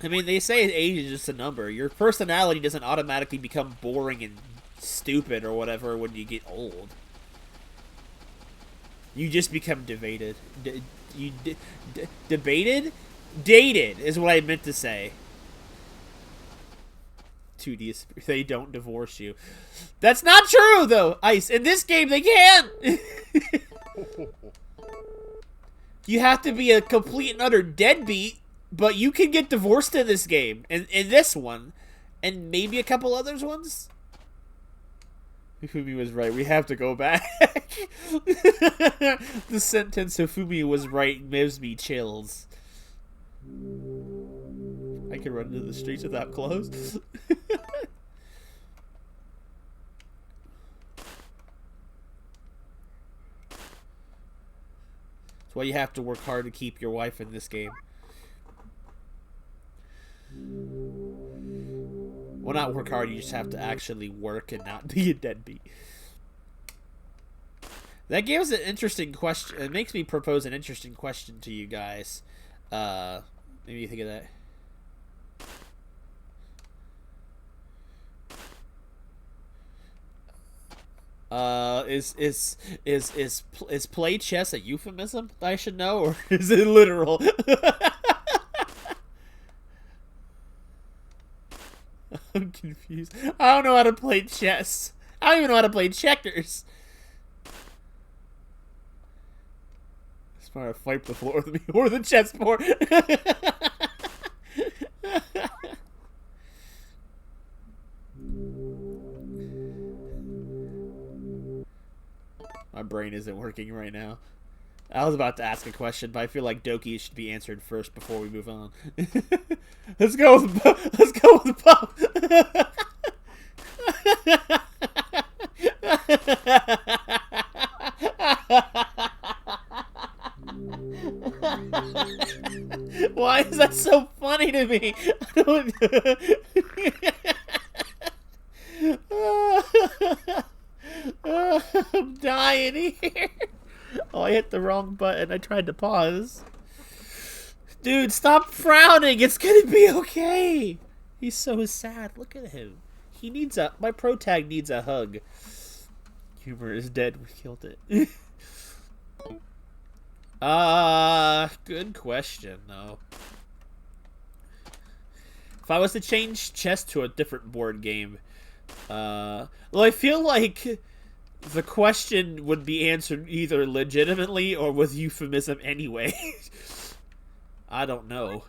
I mean, they say age is just a number. Your personality doesn't automatically become boring and stupid or whatever when you get old. You just become debated. Debated? Dated is what I meant to say. 2D, they don't divorce you. That's not true, though, Ice. In this game, they can! You have to be a complete and utter deadbeat, but you can get divorced in this game. In this one. And maybe a couple others ones. Hifumi was right. We have to go back. The sentence Hifumi was right gives me chills. I can run into the streets without clothes. That's why you have to work hard to keep your wife in this game. Well, not work hard, you just have to actually work and not be a deadbeat. That gives an interesting question. It makes me propose an interesting question to you guys. Maybe you think of that. Is play chess a euphemism I should know, or is it literal? I'm confused. I don't know how to play chess. I don't even know how to play checkers. It's trying to wipe the floor with me or the chessboard. My brain isn't working right now. I was about to ask a question, but I feel like Doki should be answered first before we move on. Let's go with the pop. Why is that so funny to me? I don't... I'm dying here. I hit the wrong button. I tried to pause. Dude, stop frowning. It's gonna be okay. He's so sad. Look at him. He needs a... My pro tag needs a hug. Humor is dead. We killed it. Good question, though. If I was to change chess to a different board game, well, I feel like the question would be answered either legitimately or with euphemism anyway. I don't know.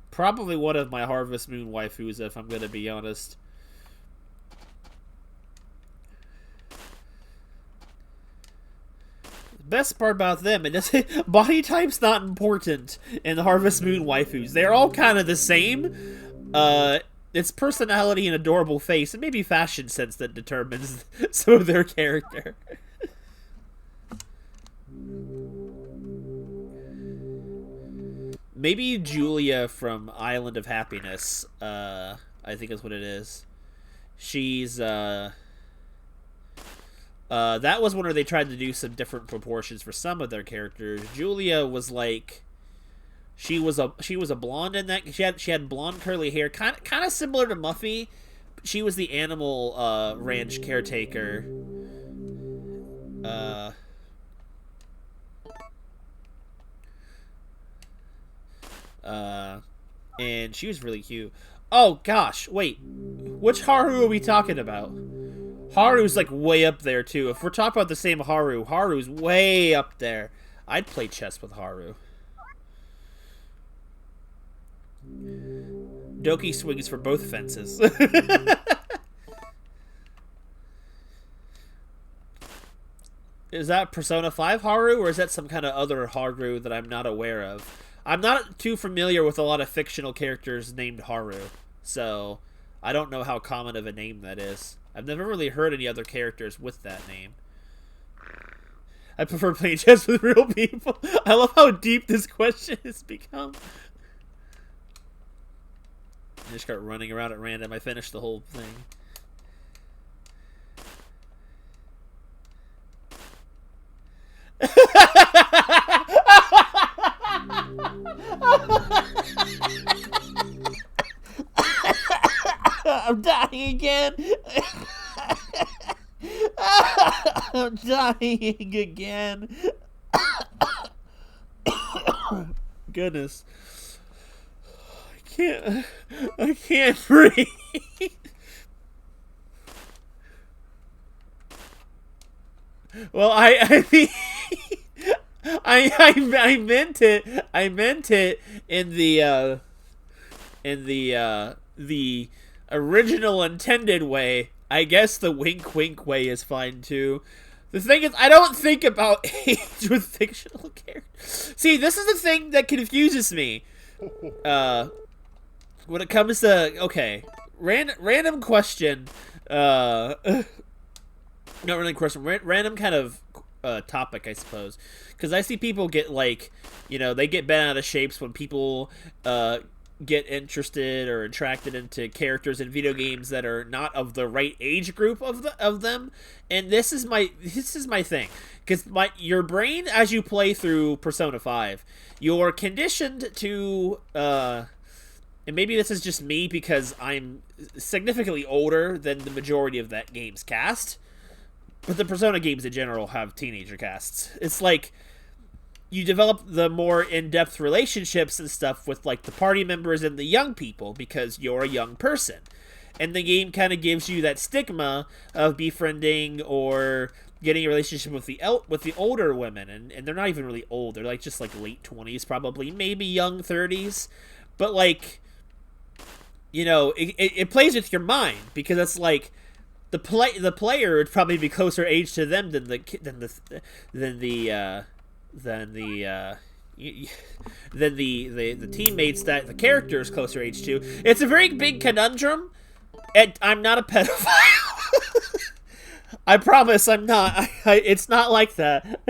Probably one of my Harvest Moon waifus, if I'm gonna be honest. Best part about them, body type's not important in the Harvest Moon waifus. They're all kind of the same. It's personality and adorable face, and maybe fashion sense that determines some of their character. Maybe Julia from Island of Happiness, I think is what it is. She's, that was one where they tried to do some different proportions for some of their characters. Julia was like, she was a blonde in that. She had blonde curly hair, kind of similar to Muffy. She was the animal ranch caretaker. And she was really cute. Oh gosh, wait, which Haru are we talking about? Haru's like way up there too. If we're talking about the same Haru, Haru's way up there. I'd play chess with Haru. Doki swings for both fences. Is that Persona 5 Haru, or is that some kind of other Haru that I'm not aware of? I'm not too familiar with a lot of fictional characters named Haru, so I don't know how common of a name that is. I've never really heard any other characters with that name. I prefer playing chess with real people. I love how deep this question has become. I just start running around at random. I finished the whole thing. I'm dying again. I'm dying again. Goodness. I can't breathe. Well, I mean, I meant it in the original intended way. I guess the wink wink way is fine too. The thing is, I don't think about age with fictional characters. See, this is the thing that confuses me. When it comes to, okay, random question, not really question, random kind of topic, I suppose, because I see people get like, you know, they get bent out of shapes when people get interested or attracted into characters in video games that are not of the right age group of them, and this is my thing, because your brain, as you play through Persona 5, you're conditioned to and maybe this is just me because I'm significantly older than the majority of that game's cast, but the Persona games in general have teenager casts. It's like you develop the more in-depth relationships and stuff with like the party members and the young people because you're a young person. And the game kind of gives you that stigma of befriending or getting a relationship with the older women, and they're not even really old. They're like just like late 20s probably, maybe young 30s. But like, you know, it plays with your mind because it's like the player would probably be closer age to them than the teammates that the character is closer age to. It's a very big conundrum, and I'm not a pedophile. I promise I'm not. It's not like that.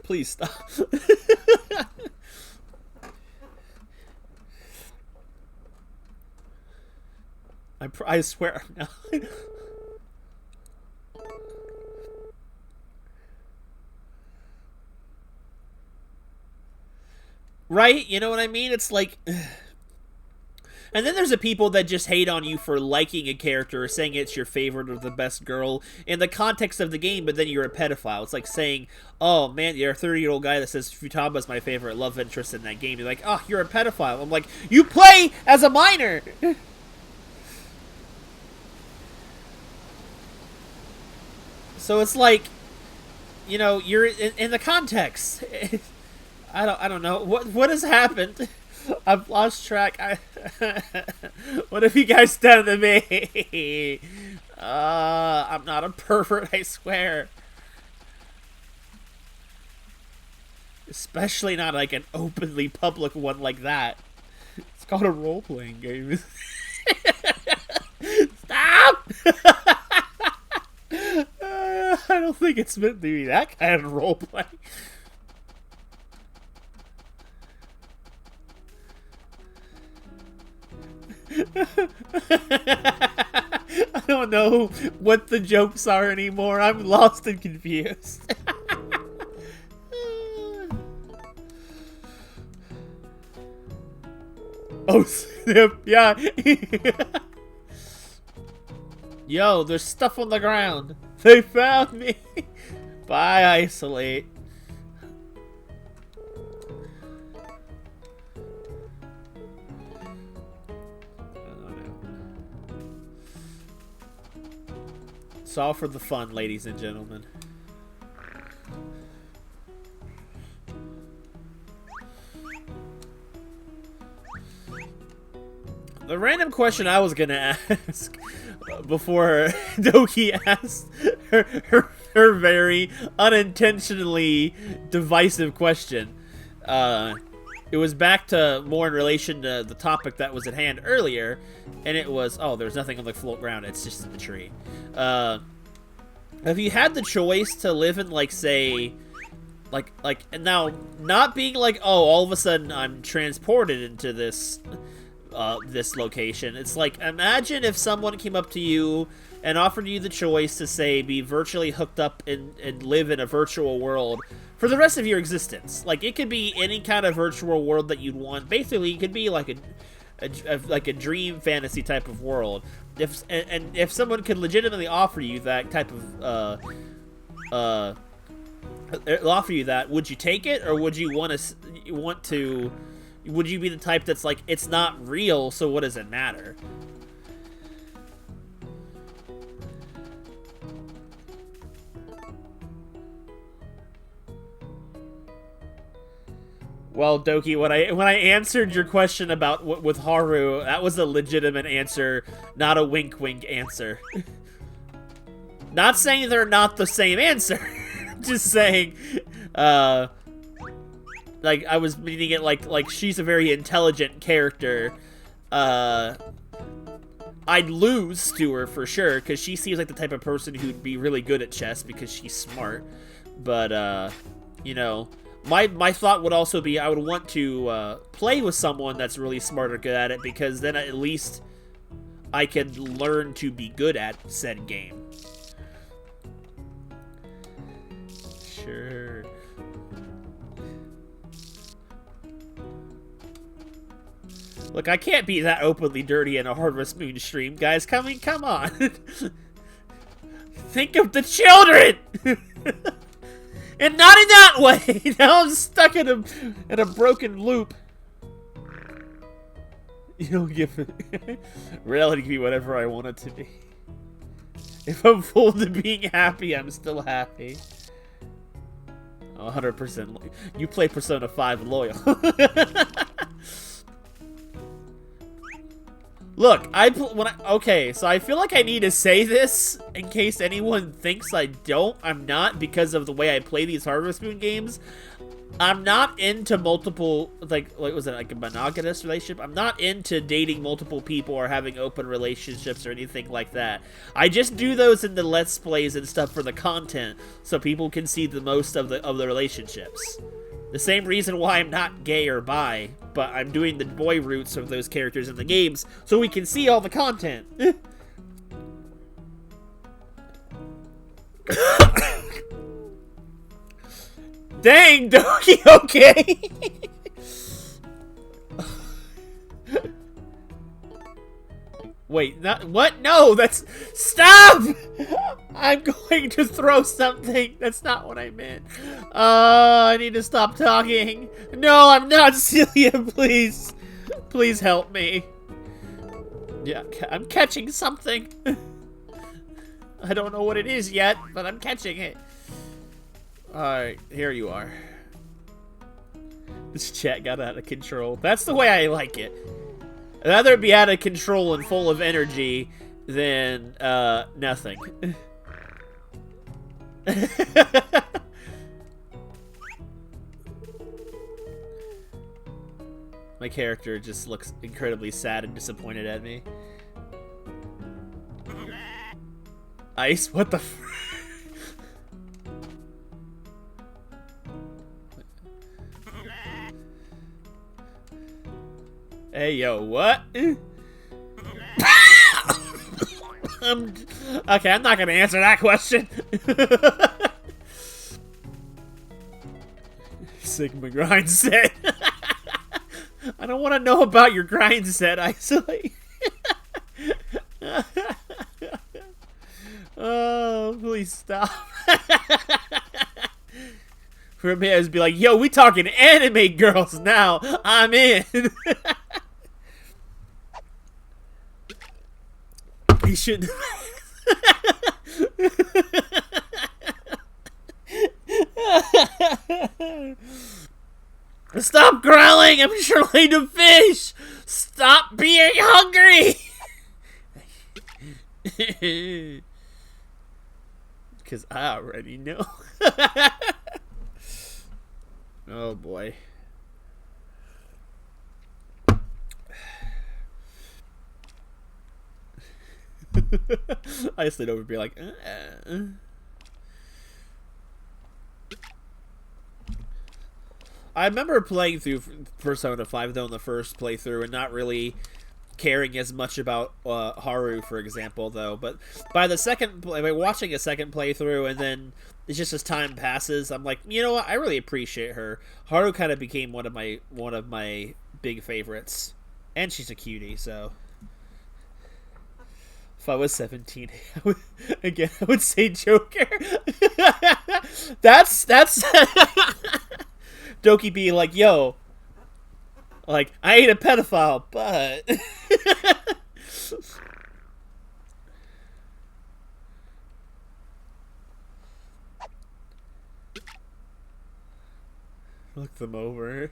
Please stop. I swear I'm not. Right? You know what I mean? It's like... And then there's the people that just hate on you for liking a character or saying it's your favorite or the best girl in the context of the game, but then you're a pedophile. It's like saying, oh man, you're a 30-year-old guy that says Futaba's my favorite love interest in that game. You're like, oh, you're a pedophile. I'm like, you play as a minor! So it's like, you know, you're in the context. I don't know. What has happened? I've lost track. What have you guys done to me? I'm not a pervert, I swear. Especially not like an openly public one like that. It's called a role-playing game. Stop! I don't think it's meant to be that kind of role-play. I don't know what the jokes are anymore. I'm lost and confused. Oh, snap. Yeah. Yo, there's stuff on the ground. They found me. Bye, Isolate. It's all for the fun, ladies and gentlemen. The random question I was gonna ask before Doki asked her very unintentionally divisive question, it was back to more in relation to the topic that was at hand earlier, and it was, oh, there's nothing on the float ground, it's just in the tree. Have you had the choice to live in, like, say, like, now, not being like, oh, all of a sudden I'm transported into this, this location. It's like, imagine if someone came up to you and offered you the choice to, say, be virtually hooked up and live in a virtual world for the rest of your existence. Like, it could be any kind of virtual world that you'd want. Basically, it could be like a dream fantasy type of world. If someone could legitimately offer you that type of offer you that, would you take it, or would you would you be the type that's like, it's not real, so what does it matter? Well, Doki, when I answered your question about with Haru, that was a legitimate answer, not a wink answer. Not saying they're not the same answer. Just saying, like, I was meaning it like she's a very intelligent character. I'd lose to her for sure, because she seems like the type of person who'd be really good at chess because she's smart. But, you know, my thought would also be I would want to play with someone that's really smart or good at it, because then at least I can learn to be good at said game. Sure. Look, I can't be that openly dirty in a Harvest Moon stream, guys. Come on. Think of the children! And not in that way! Now I'm stuck in a broken loop. You don't give it. Reality can be whatever I want it to be. If I'm fooled to being happy, I'm still happy. 100%. You play Persona 5 loyal. Look, okay, so I feel like I need to say this in case anyone thinks I don't. I'm not, because of the way I play these Harvest Moon games. I'm not into multiple, like was it, like a monogamous relationship? I'm not into dating multiple people or having open relationships or anything like that. I just do those in the Let's Plays and stuff for the content, so people can see the most of the relationships. The same reason why I'm not gay or bi, but I'm doing the boy roots of those characters in the games so we can see all the content. Dang, Doki, okay. Wait, not what? No, that's stop! I'm going to throw something. That's not what I meant. I need to stop talking. No, I'm not, Celia, please. Please help me. Yeah, I'm catching something. I don't know what it is yet, but I'm catching it. Alright, here you are. This chat got out of control. That's the way I like it. I'd rather be out of control and full of energy than, nothing. My character just looks incredibly sad and disappointed at me. Ice? What the f- Hey, yo, what? Okay, I'm not gonna answer that question. Sigma grind set. I don't want to know about your grind set, Isolate. Oh, please stop. For me, I'd be like, yo, we talking anime girls now. I'm in. He shouldn't. Stop growling! I'm trying to fish! Stop being hungry! Because I already know. Oh boy. I just slid over and be like, I remember playing through Persona 5 though in the first playthrough and not really caring as much about Haru, for example, though. But by the second, by watching a second playthrough and then it's just as time passes, I'm like, you know what? I really appreciate her. Haru kind of became one of my big favorites, and she's a cutie. So if I was 17, I would say Joker. that's Doki being like, yo, like, I ain't a pedophile, but look them over.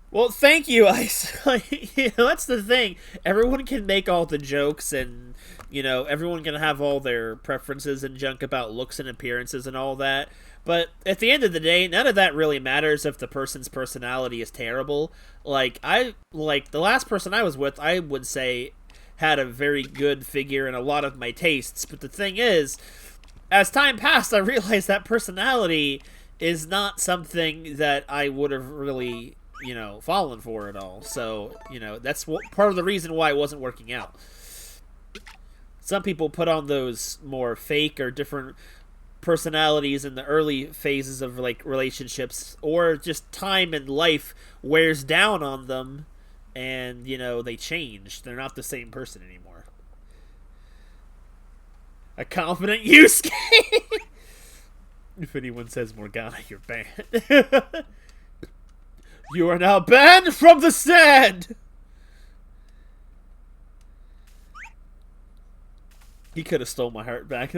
Well, thank you, Ice. You know, that's the thing. Everyone can make all the jokes and, you know, everyone can have all their preferences and junk about looks and appearances and all that. But at the end of the day, none of that really matters if the person's personality is terrible. Like, the last person I was with, I would say, had a very good figure and a lot of my tastes. But the thing is, as time passed, I realized that personality is not something that I would have really, you know, fallen for at all. So, you know, that's part of the reason why it wasn't working out. Some people put on those more fake or different personalities in the early phases of, like, relationships, or just time and life wears down on them and, you know, they change. They're not the same person anymore. A confident Yusuke! If anyone says Morgana, you're banned. You are now banned from the sand! He could have stole my heart back.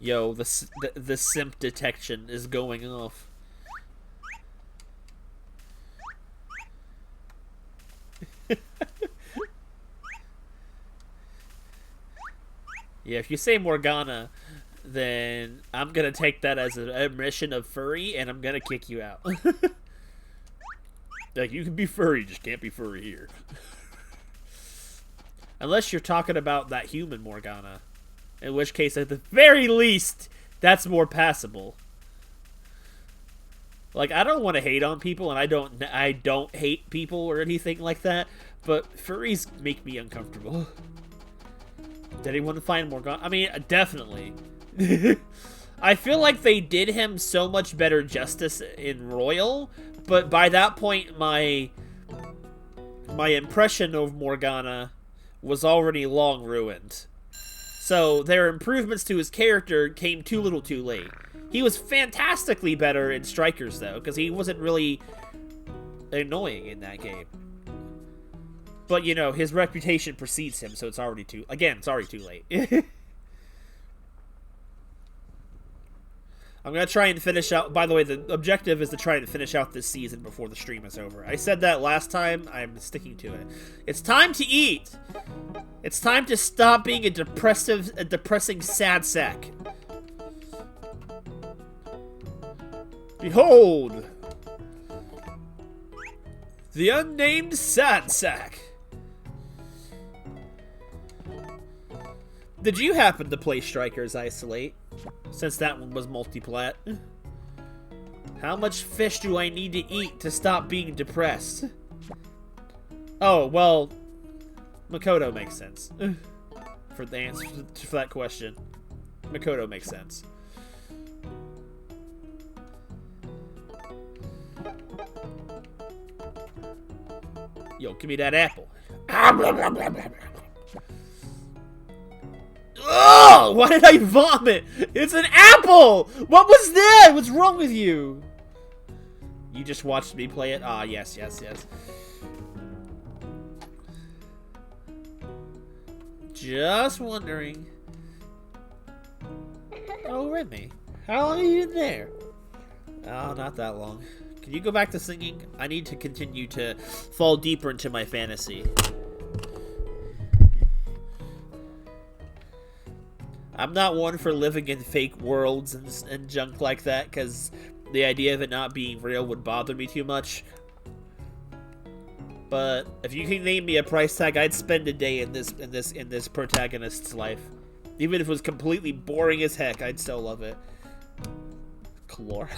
Yo, the simp detection is going off. Yeah, if you say Morgana, then I'm gonna take that as an admission of furry, and I'm gonna kick you out. Like, you can be furry, just can't be furry here. Unless you're talking about that human Morgana. In which case, at the very least, that's more passable. Like, I don't want to hate on people, and I don't hate people or anything like that, but furries make me uncomfortable. Did anyone find Morgana? I mean, definitely. I feel like they did him so much better justice in Royal, but by that point, my impression of Morgana was already long ruined. So their improvements to his character came too little too late. He was fantastically better in Strikers, though, because he wasn't really annoying in that game. But, you know, his reputation precedes him, so it's already too... Again, it's already too late. I'm going to try and finish out... By the way, the objective is to try and finish out this season before the stream is over. I said that last time. I'm sticking to it. It's time to eat! It's time to stop being a depressing sad sack. Behold! The unnamed sad sack. Did you happen to play Strikers Isolate? Since that one was multiplat. How much fish do I need to eat to stop being depressed? Oh, well, Makoto makes sense. For the answer for that question. Makoto makes sense. Yo, give me that apple. Oh, why did I vomit? It's an apple! What was that? What's wrong with you? You just watched me play it? Ah, yes, yes, yes. Just wondering. Oh, Remy. How long are you in there? Oh, not that long. Can you go back to singing? I need to continue to fall deeper into my fantasy. I'm not one for living in fake worlds and junk like that, because the idea of it not being real would bother me too much. But if you can name me a price tag, I'd spend a day in this protagonist's life. Even if it was completely boring as heck, I'd still love it. Chlor.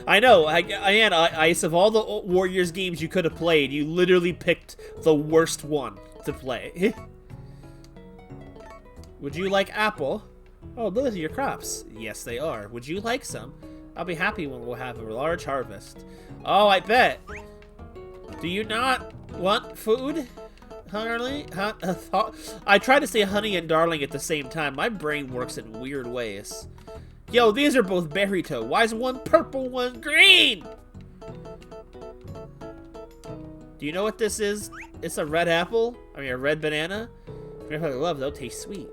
I know, Ice, of all the Warriors games you could have played, you literally picked the worst one to play. Would you like apple? Oh, those are your crops. Yes, they are. Would you like some? I'll be happy when we'll have a large harvest. Oh, I bet. Do you not want food? I try to say honey and darling at the same time. My brain works in weird ways. Yo, these are both Berryto. Why is one purple, one green? Do you know what this is? It's a red apple. I mean, a red banana. If I love, they'll taste sweet.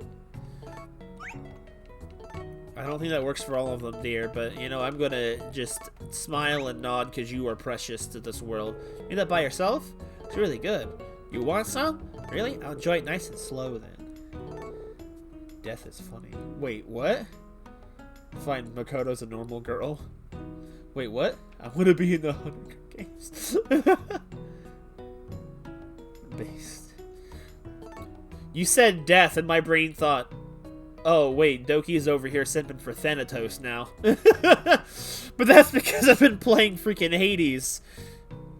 I don't think that works for all of them, dear, but, you know, I'm gonna just smile and nod because you are precious to this world. You that by yourself? It's really good. You want some? Really? I'll enjoy it nice and slow, then. Death is funny. Wait, what? Fine, Makoto's a normal girl. Wait, what? I want to be in the Hunger Games. Based. You said death, and my brain thought, oh, wait, Doki's over here simping for Thanatos now. But that's because I've been playing freaking Hades.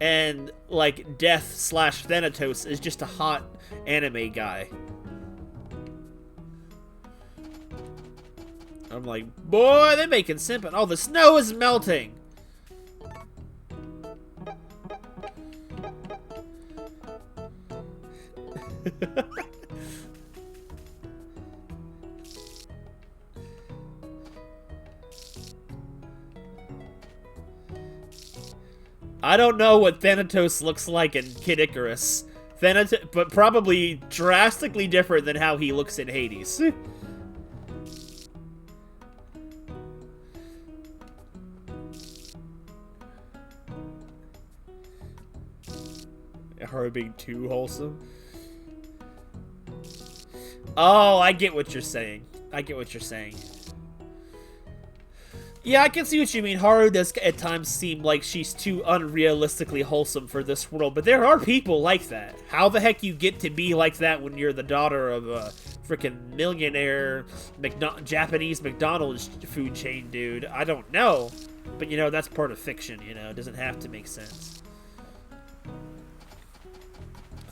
And, like, Death/Thanatos is just a hot anime guy. I'm like, boy, they're making simping. Oh, the snow is melting. I don't know what Thanatos looks like in Kid Icarus. But probably drastically different than how he looks in Hades. Her being too wholesome. Oh, I get what you're saying. I get what you're saying. Yeah, I can see what you mean. Haru does at times seem like she's too unrealistically wholesome for this world, but there are people like that. How the heck you get to be like that when you're the daughter of a freaking millionaire Japanese McDonald's food chain dude? I don't know. But, you know, that's part of fiction, you know? It doesn't have to make sense.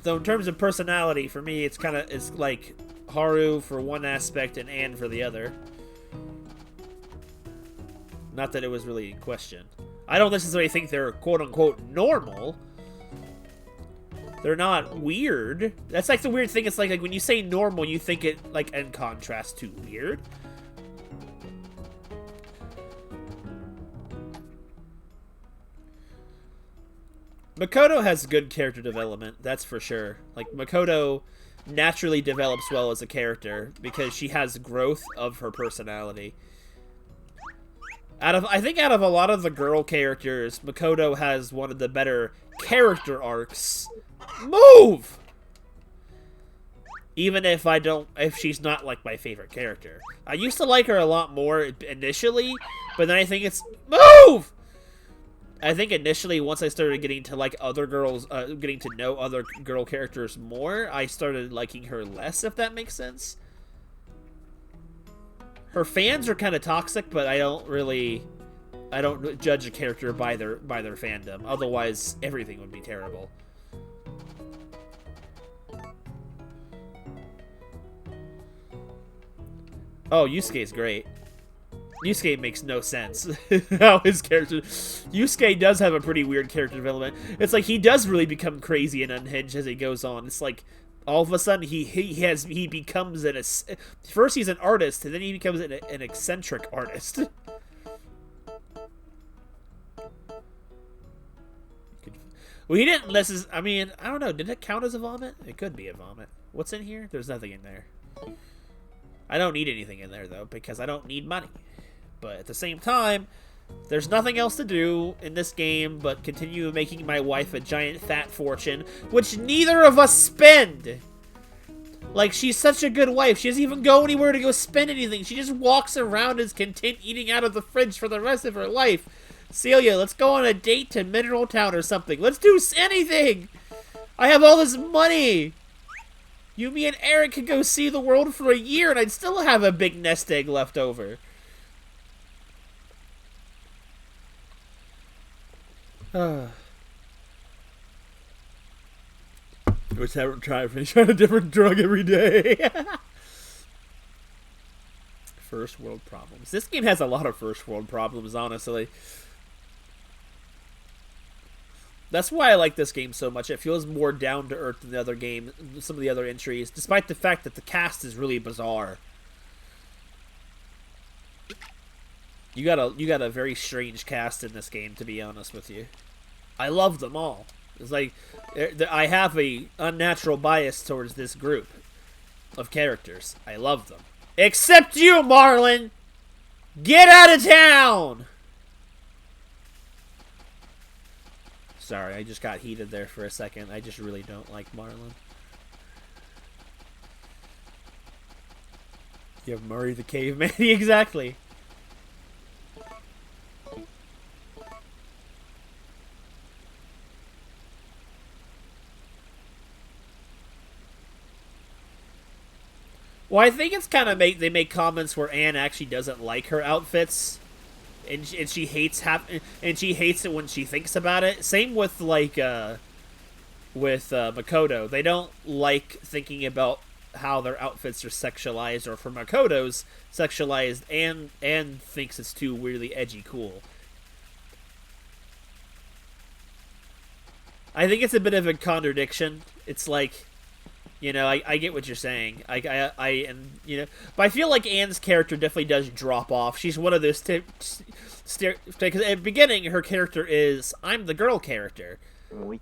So in terms of personality, for me, it's like Haru for one aspect and Anne for the other. Not that it was really in question. I don't necessarily think they're quote-unquote normal. They're not weird. That's like the weird thing. It's like when you say normal, you think it like in contrast to weird. Makoto has good character development, that's for sure. Like, Makoto naturally develops well as a character because she has growth of her personality. I think out of a lot of the girl characters, Makoto has one of the better character arcs. Move! Even if she's not like my favorite character. I used to like her a lot more initially, but then I think it's move! I think initially, once I started getting to like other girls, getting to know other girl characters more, I started liking her less, if that makes sense. Her fans are kind of toxic, but I don't judge a character by their fandom. Otherwise, everything would be terrible. Oh, Yusuke's great. Yusuke makes no sense. How his character... Yusuke does have a pretty weird character development. It's like he does really become crazy and unhinged as he goes on. It's like all of a sudden he becomes first he's an artist and then he becomes an eccentric artist. Well, he didn't. I mean, I don't know. Did it count as a vomit? It could be a vomit. What's in here? There's nothing in there. I don't need anything in there though because I don't need money. But at the same time, there's nothing else to do in this game but continue making my wife a giant fat fortune, which neither of us spend. Like, she's such a good wife. She doesn't even go anywhere to go spend anything. She just walks around and is content eating out of the fridge for the rest of her life. Celia, let's go on a date to Mineral Town or something. Let's do anything. I have all this money. You, me, and Eric could go see the world for a year and I'd still have a big nest egg left over. Which haven't tried a different drug every day. First world problems. This game has a lot of first world problems, honestly. That's why I like this game so much. It feels more down to earth than the other game, some of the other entries, despite the fact that the cast is really bizarre. You got a very strange cast in this game, to be honest with you. I love them all. It's like I have a unnatural bias towards this group of characters. I love them. Except you, Marlon! Get out of town! Sorry, I just got heated there for a second. I just really don't like Marlon. You have Murray the Caveman. Exactly. Well, I think it's kind of they make comments where Anne actually doesn't like her outfits, and she hates it when she thinks about it. Same with Makoto. They don't like thinking about how their outfits are sexualized, or for Makoto's sexualized, and thinks it's too weirdly edgy cool. I think it's a bit of a contradiction. It's like, you know, I get what you're saying. But I feel like Anne's character definitely does drop off. She's one of those because at the beginning her character is I'm the girl character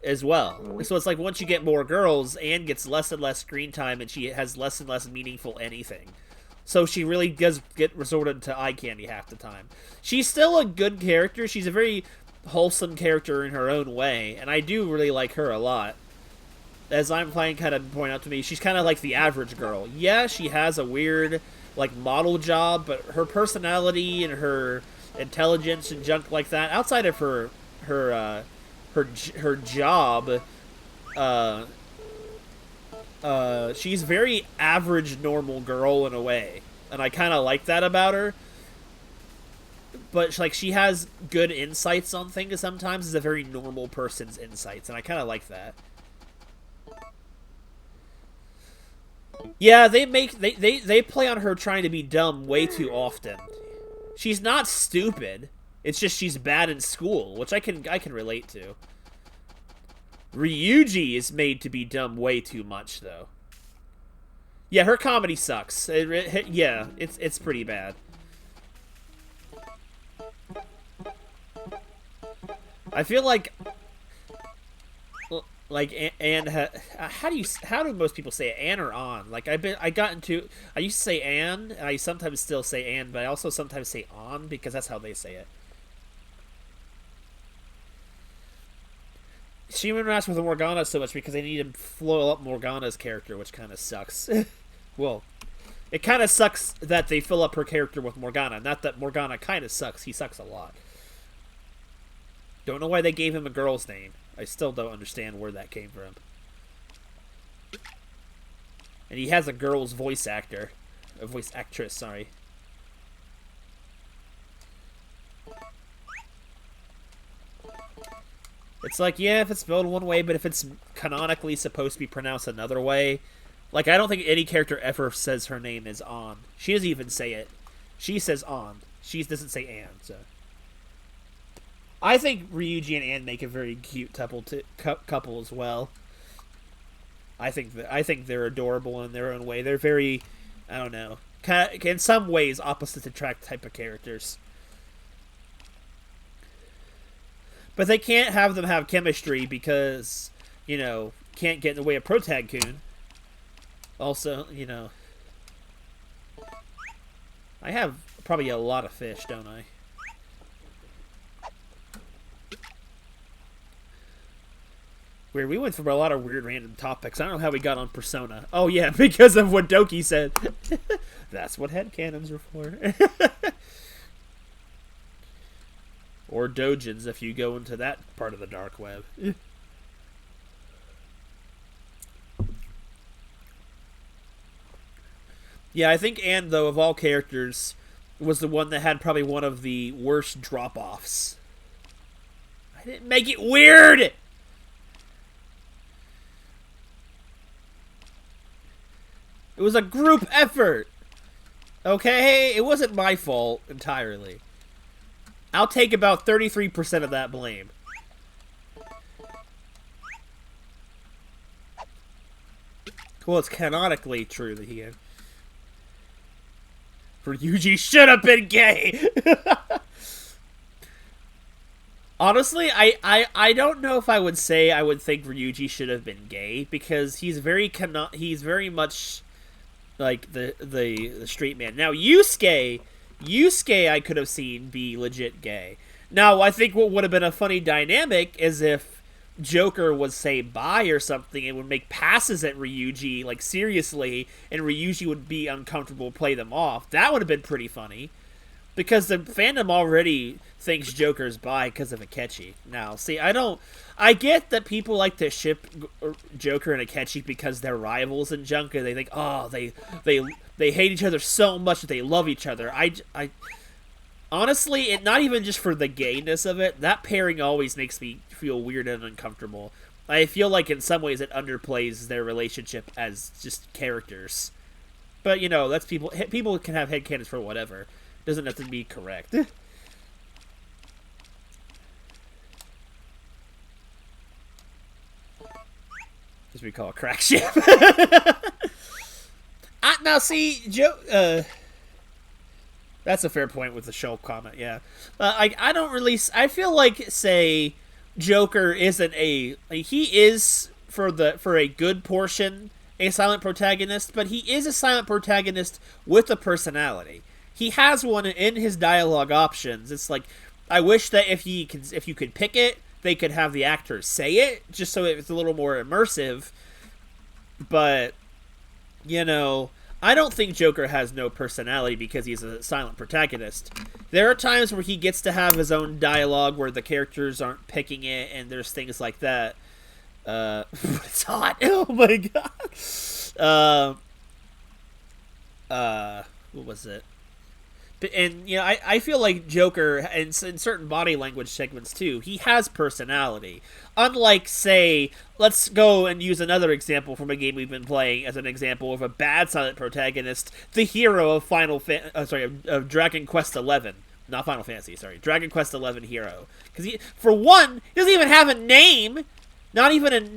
as well. So it's like once you get more girls, Anne gets less and less screen time and she has less and less meaningful anything. So she really does get resorted to eye candy half the time. She's still a good character. She's a very wholesome character in her own way, and I do really like her a lot. As I'm playing kind of point out to me, she's kind of like the average girl. Yeah, she has a weird, like, model job, but her personality and her intelligence and junk like that. Outside of her job, she's very average, normal girl in a way, and I kind of like that about her. But like she has good insights on things sometimes. Is a very normal person's insights, and I kind of like that. Yeah, they play on her trying to be dumb way too often. She's not stupid. It's just she's bad in school, which I can relate to. Ryuji is made to be dumb way too much, though. Yeah, her comedy sucks. Yeah, it's pretty bad. I feel like Anne. How do most people say it? Anne or on? Like I used to say Anne, and I sometimes still say Anne, but I also sometimes say on because that's how they say it. She interacts with Morgana so much because they need to flow up Morgana's character, which kind of sucks. Well, it kind of sucks that they fill up her character with Morgana. Not that Morgana kind of sucks. He sucks a lot. Don't know why they gave him a girl's name. I still don't understand where that came from. And he has a girl's voice actor. A voice actress, sorry. It's like, yeah, if it's spelled one way, but if it's canonically supposed to be pronounced another way... Like, I don't think any character ever says her name is On. She doesn't even say it. She says On. She doesn't say Anne, so... I think Ryuji and Anne make a very cute couple as well. I think they're adorable in their own way. They're very, I don't know, in some ways opposites attract type of characters. But they can't have them have chemistry because, you know, can't get in the way of Protag-kun. Also, you know, I have probably a lot of fish, don't I? Weird. We went through a lot of weird random topics. I don't know how we got on Persona. Oh yeah, because of what Doki said. That's what headcanons are for. Or dojins if you go into that part of the dark web. Yeah, I think Anne, though, of all characters, was the one that had probably one of the worst drop-offs. I didn't make it weird! It was a group effort. Okay? It wasn't my fault entirely. I'll take about 33% of that blame. Well, it's canonically true that he... Ryuji should have been gay! Honestly, I don't know if I would say I would think Ryuji should have been gay, because he's very much... like the straight man. Now Yusuke I could have seen be legit gay. Now I think what would have been a funny dynamic is if Joker would say bye or something and would make passes at Ryuji like seriously, and Ryuji would be uncomfortable, play them off. That would have been pretty funny, because the fandom already thinks Joker's bi because of Akechi. Now, see, I get that people like to ship Joker and Akechi because they're rivals and junk, and they think, oh, they hate each other so much that they love each other. I honestly, not even just for the gayness of it, that pairing always makes me feel weird and uncomfortable. I feel like in some ways it underplays their relationship as just characters. But, you know, that's people can have headcanons for whatever. Doesn't have to be correct. As we call a crack ship. Now, see, that's a fair point with the show comment, yeah. I don't really... I feel like, say, Joker isn't a... he is, for a good portion, a silent protagonist, but he is a silent protagonist with a personality. He has one in his dialogue options. It's like, I wish that if you could pick it, they could have the actors say it, just so it's a little more immersive. But, you know, I don't think Joker has no personality because he's a silent protagonist. There are times where he gets to have his own dialogue where the characters aren't picking it, and there's things like that. It's hot. Oh my god. What was it? And you know, I feel like Joker, and in certain body language segments too, he has personality. Unlike, say, let's go and use another example from a game we've been playing as an example of a bad silent protagonist, the hero of of Dragon Quest XI, not Final Fantasy, sorry, Dragon Quest XI hero. Because for one, he doesn't even have a name. Not even